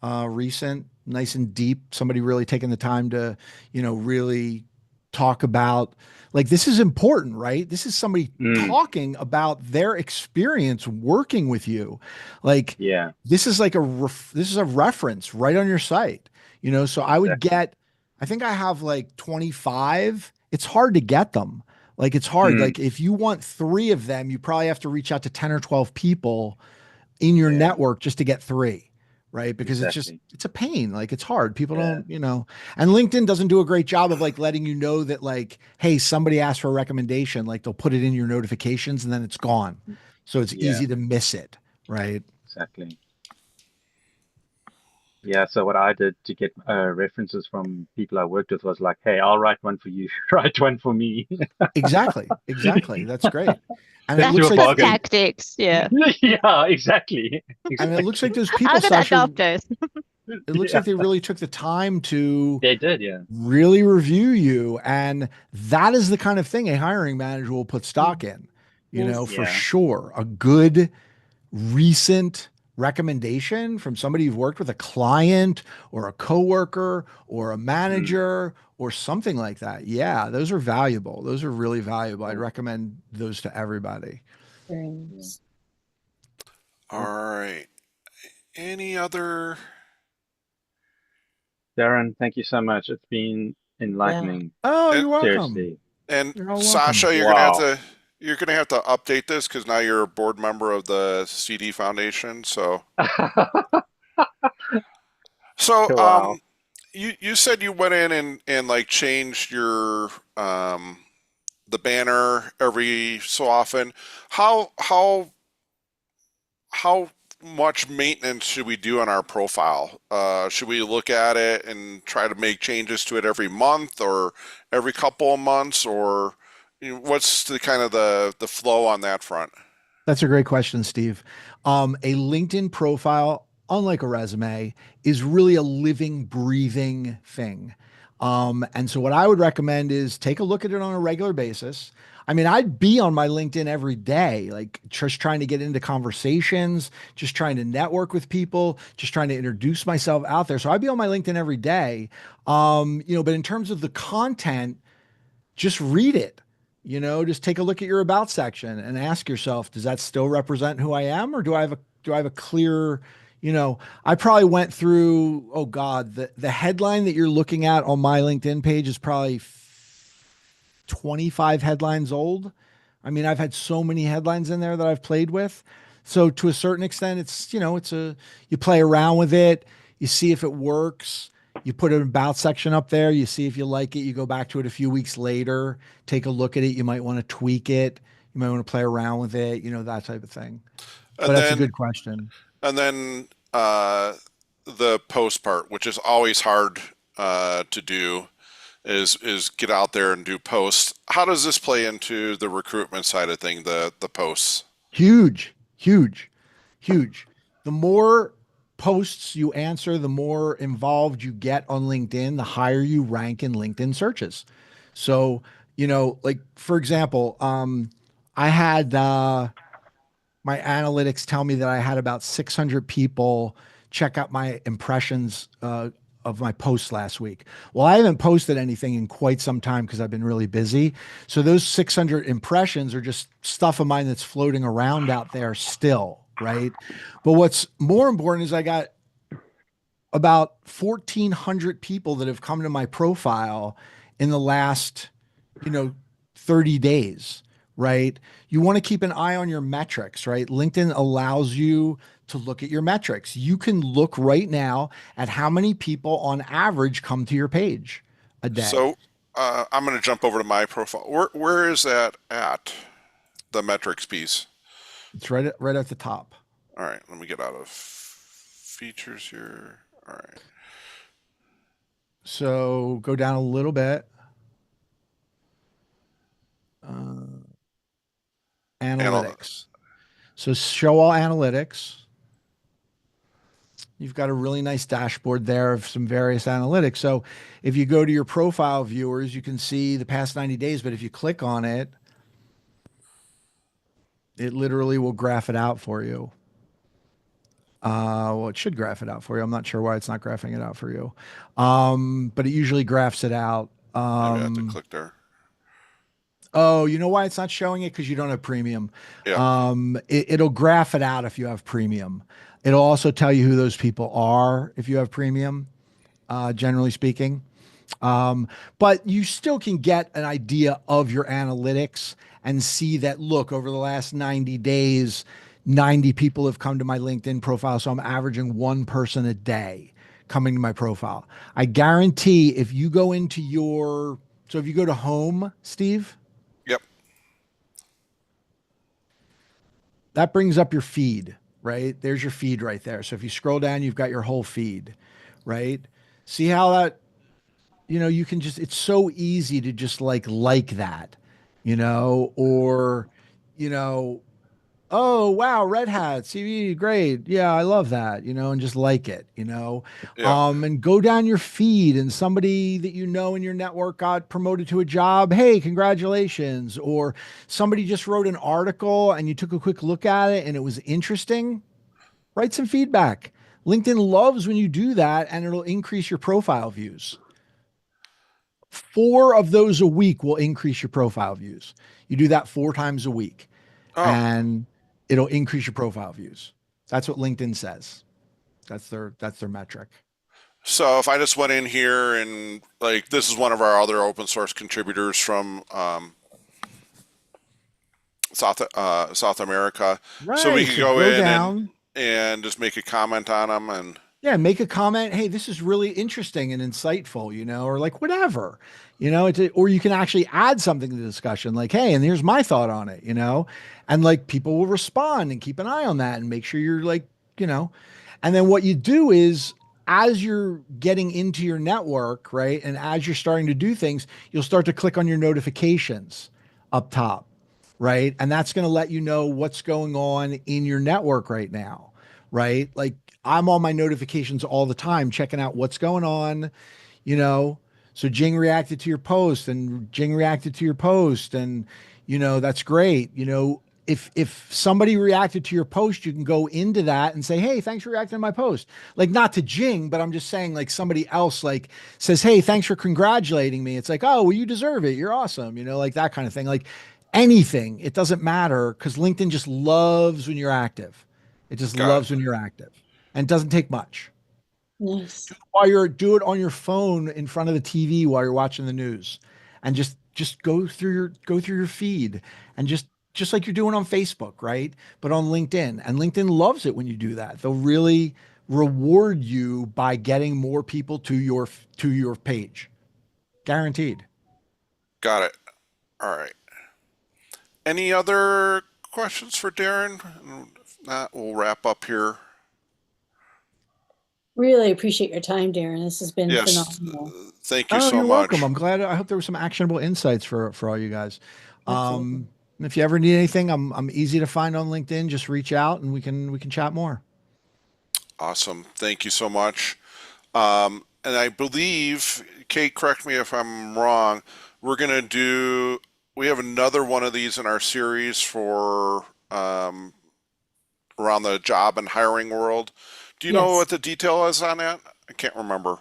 Recent, nice and deep. Somebody really taking the time to, really talk about, like, this is important, right? This is somebody Mm. talking about their experience working with you. Like, Yeah. this is like this is a reference right on your site, so I would Exactly. I think I have like 25. It's hard to get them. Like, it's hard. Mm. Like, if you want 3 of them, you probably have to reach out to 10 or 12 people in your Yeah. network just to get 3, right? Because Exactly. it's a pain. Like, it's hard. People Yeah. don't, and LinkedIn doesn't do a great job of like letting you know that, like, hey, somebody asked for a recommendation. Like, they'll put it in your notifications and then it's gone. So it's Yeah. easy to miss it, right? Exactly. Yeah, so what I did to get references from people I worked with was like, hey, I'll write one for you, write one for me. Exactly. Exactly. That's great. And it Let's do looks a That's like, good bargain. tactics. Yeah. Yeah, exactly. and it looks like Exactly. those people, I'm gonna Sasha, adopt those. it looks Yeah, like they really took the time to they did, yeah. really review you. And that is the kind of thing a hiring manager will put stock in, Nice. for Yeah. sure. A good recent recommendation from somebody you've worked with, a client or a coworker or a Mm. manager or something like that. Yeah, those are valuable. Those are really valuable. I'd Cool. recommend those to everybody. Very Yeah. nice. All right. Any other? Darren, thank you so much. It's been enlightening. Oh, And, you're welcome. Seriously. You're all welcome. Sasha, Wow. you're gonna have to update this because now you're a board member of the CD Foundation. So Wow. you said you went in and like changed your the banner every so often. How how how much maintenance should we do on our profile? Should we look at it and try to make changes to it every month or every couple of months, or what's the kind of the flow on that front? That's a great question, Steve. A LinkedIn profile, unlike a resume, is really a living, breathing thing. And so, what I would recommend is take a look at it on a regular basis. I mean, I'd be on my LinkedIn every day, like just trying to get into conversations, just trying to network with people, just trying to introduce myself out there. So I'd be on my LinkedIn every day. But in terms of the content, just read it. Just take a look at your about section and ask yourself, does that still represent who I am, or do I have a clear, I probably went through, oh God, the headline that you're looking at on my LinkedIn page is probably 25 headlines old. I mean, I've had so many headlines in there that I've played with. So to a certain extent, you play around with it, you see if it works. You put an about section up there, you see if you like it, you go back to it a few weeks later, take a look at it. You might want to tweak it. You might want to play around with it, that type of thing. But And that's a then good question. and then the post part, which is always hard to do, is get out there and do posts. How does this play into the recruitment side of thing, the posts? Huge, huge, huge. The more posts you answer, the more involved you get on LinkedIn, the higher you rank in LinkedIn searches. So, like for example, I had my analytics tell me that I had about 600 people check out my impressions of my posts last week. Well, I haven't posted anything in quite some time because I've been really busy. So those 600 impressions are just stuff of mine that's floating around out there still, right? But what's more important is I got about 1,400 people that have come to my profile in the last, you know, 30 days, right? You want to keep an eye on your metrics, right? LinkedIn allows you to look at your metrics. You can look right now at how many people on average come to your page a day. So I'm going to jump over to my profile. Where is that at? The metrics piece. It's right at the top. All right, let me get out of features here. All right. So go down a little bit. Uh, Anal analytics. So show all analytics. You've got a really nice dashboard there of some various analytics. So if you go to your profile viewers, you can see the past 90 days, but if you click on it, it literally will graph it out for you. Well, it should graph it out for you. I'm not sure why it's not graphing it out for you. But it usually graphs it out. Maybe I have to click there. Oh, you know why it's not showing it? Because you don't have premium. Yeah. It'll graph it out if you have premium. It'll also tell you who those people are if you have premium, generally speaking. But you still can get an idea of your analytics and see that, look, over the last 90 days, 90 people have come to my LinkedIn profile. So I'm averaging one person a day coming to my profile. I guarantee if you go into so if you go to home, Steve, Yep. that brings up your feed, right? There's your feed right there. So if you scroll down, you've got your whole feed, right? See how that, you can just, it's so easy to just like that, or, you know, oh, wow, Red Hat, CV, great. Yeah, I love that, and just like it, Yeah. and go down your feed and somebody that you know in your network got promoted to a job. Hey, congratulations. Or somebody just wrote an article and you took a quick look at it and it was interesting. Write some feedback. LinkedIn loves when you do that and it'll increase your profile views. 4 of those a week will increase your profile views. You do that 4 times a week Oh, and it'll increase your profile views. That's what LinkedIn says. That's their metric. So if I just went in here and like this is one of our other open source contributors from South America, so we Right. could So go go in down. and just make a comment on them and Yeah, make a comment. Hey, this is really interesting and insightful, or like whatever, or you can actually add something to the discussion, like, hey, and here's my thought on it, and like people will respond and keep an eye on that and make sure you're like, you know, and then what you do is as you're getting into your network, right, and as you're starting to do things, you'll start to click on your notifications up top, right, and that's going to let you know what's going on in your network right now, right, like I'm on my notifications all the time, checking out what's going on, you know. So Jing reacted to your post and Jing reacted to your post, and that's great. If somebody reacted to your post, you can go into that and say, "Hey, thanks for reacting to my post." Like not to Jing, but I'm just saying like somebody else like says, "Hey, thanks for congratulating me." It's like, "Oh, well, you deserve it. You're awesome." Like that kind of thing. Like anything, it doesn't matter because LinkedIn just loves when you're active. It just got it. loves when you're active and it doesn't take much. Nice. Do it on your phone in front of the TV while you're watching the news, and just go through your feed and just like you're doing on Facebook, right? But on LinkedIn, and LinkedIn loves it when you do that. They'll really reward you by getting more people to your page, guaranteed. Got it. All right. Any other questions for Darren? If not, we'll wrap up here. Really appreciate your time, Darren. This has been Yes, phenomenal. thank you Oh, so you're welcome. much. I'm glad. I hope there were some actionable insights for all you guys. Absolutely. And if you ever need anything, I'm easy to find on LinkedIn. Just reach out and we can chat more. Awesome. Thank you so much. And I believe, Kate, correct me if I'm wrong, we have another one of these in our series for around the job and hiring world. Do you know Yes. what the detail is on that? I can't remember.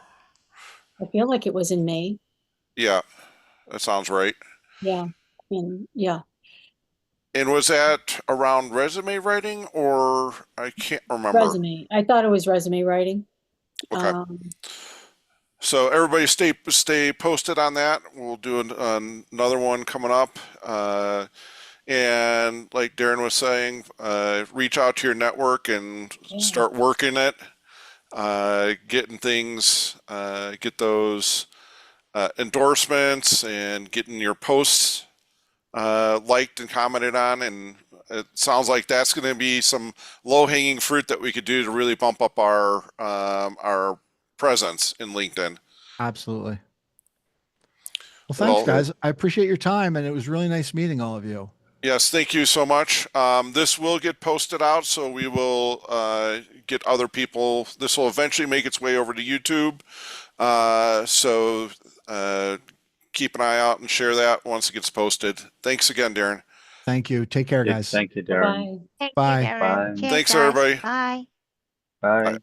I feel like it was in May. Yeah, that sounds right. Yeah. And yeah, And was that around resume writing or I can't remember. resume. I thought it was resume writing. Okay. Um, So everybody stay posted on that. We'll do another one coming up. And like Darren was saying, reach out to your network and yeah. start working it, getting things, get those endorsements and getting your posts liked and commented on. And it sounds like that's going to be some low-hanging fruit that we could do to really bump up our presence in LinkedIn. Absolutely. Well, thanks, Well, guys. I appreciate your time, and it was really nice meeting all of you. yes, thank you so much. This will get posted out, so we will get other people. This will eventually make its way over to YouTube. So keep an eye out and share that once it gets posted. Thanks again, Darren. Thank you. Take care, Yeah, guys. thank you, Darren. Bye-bye. Thank you, Bye. Darren. Bye. Cheers, Thanks, guys. everybody. Bye. Bye. Bye.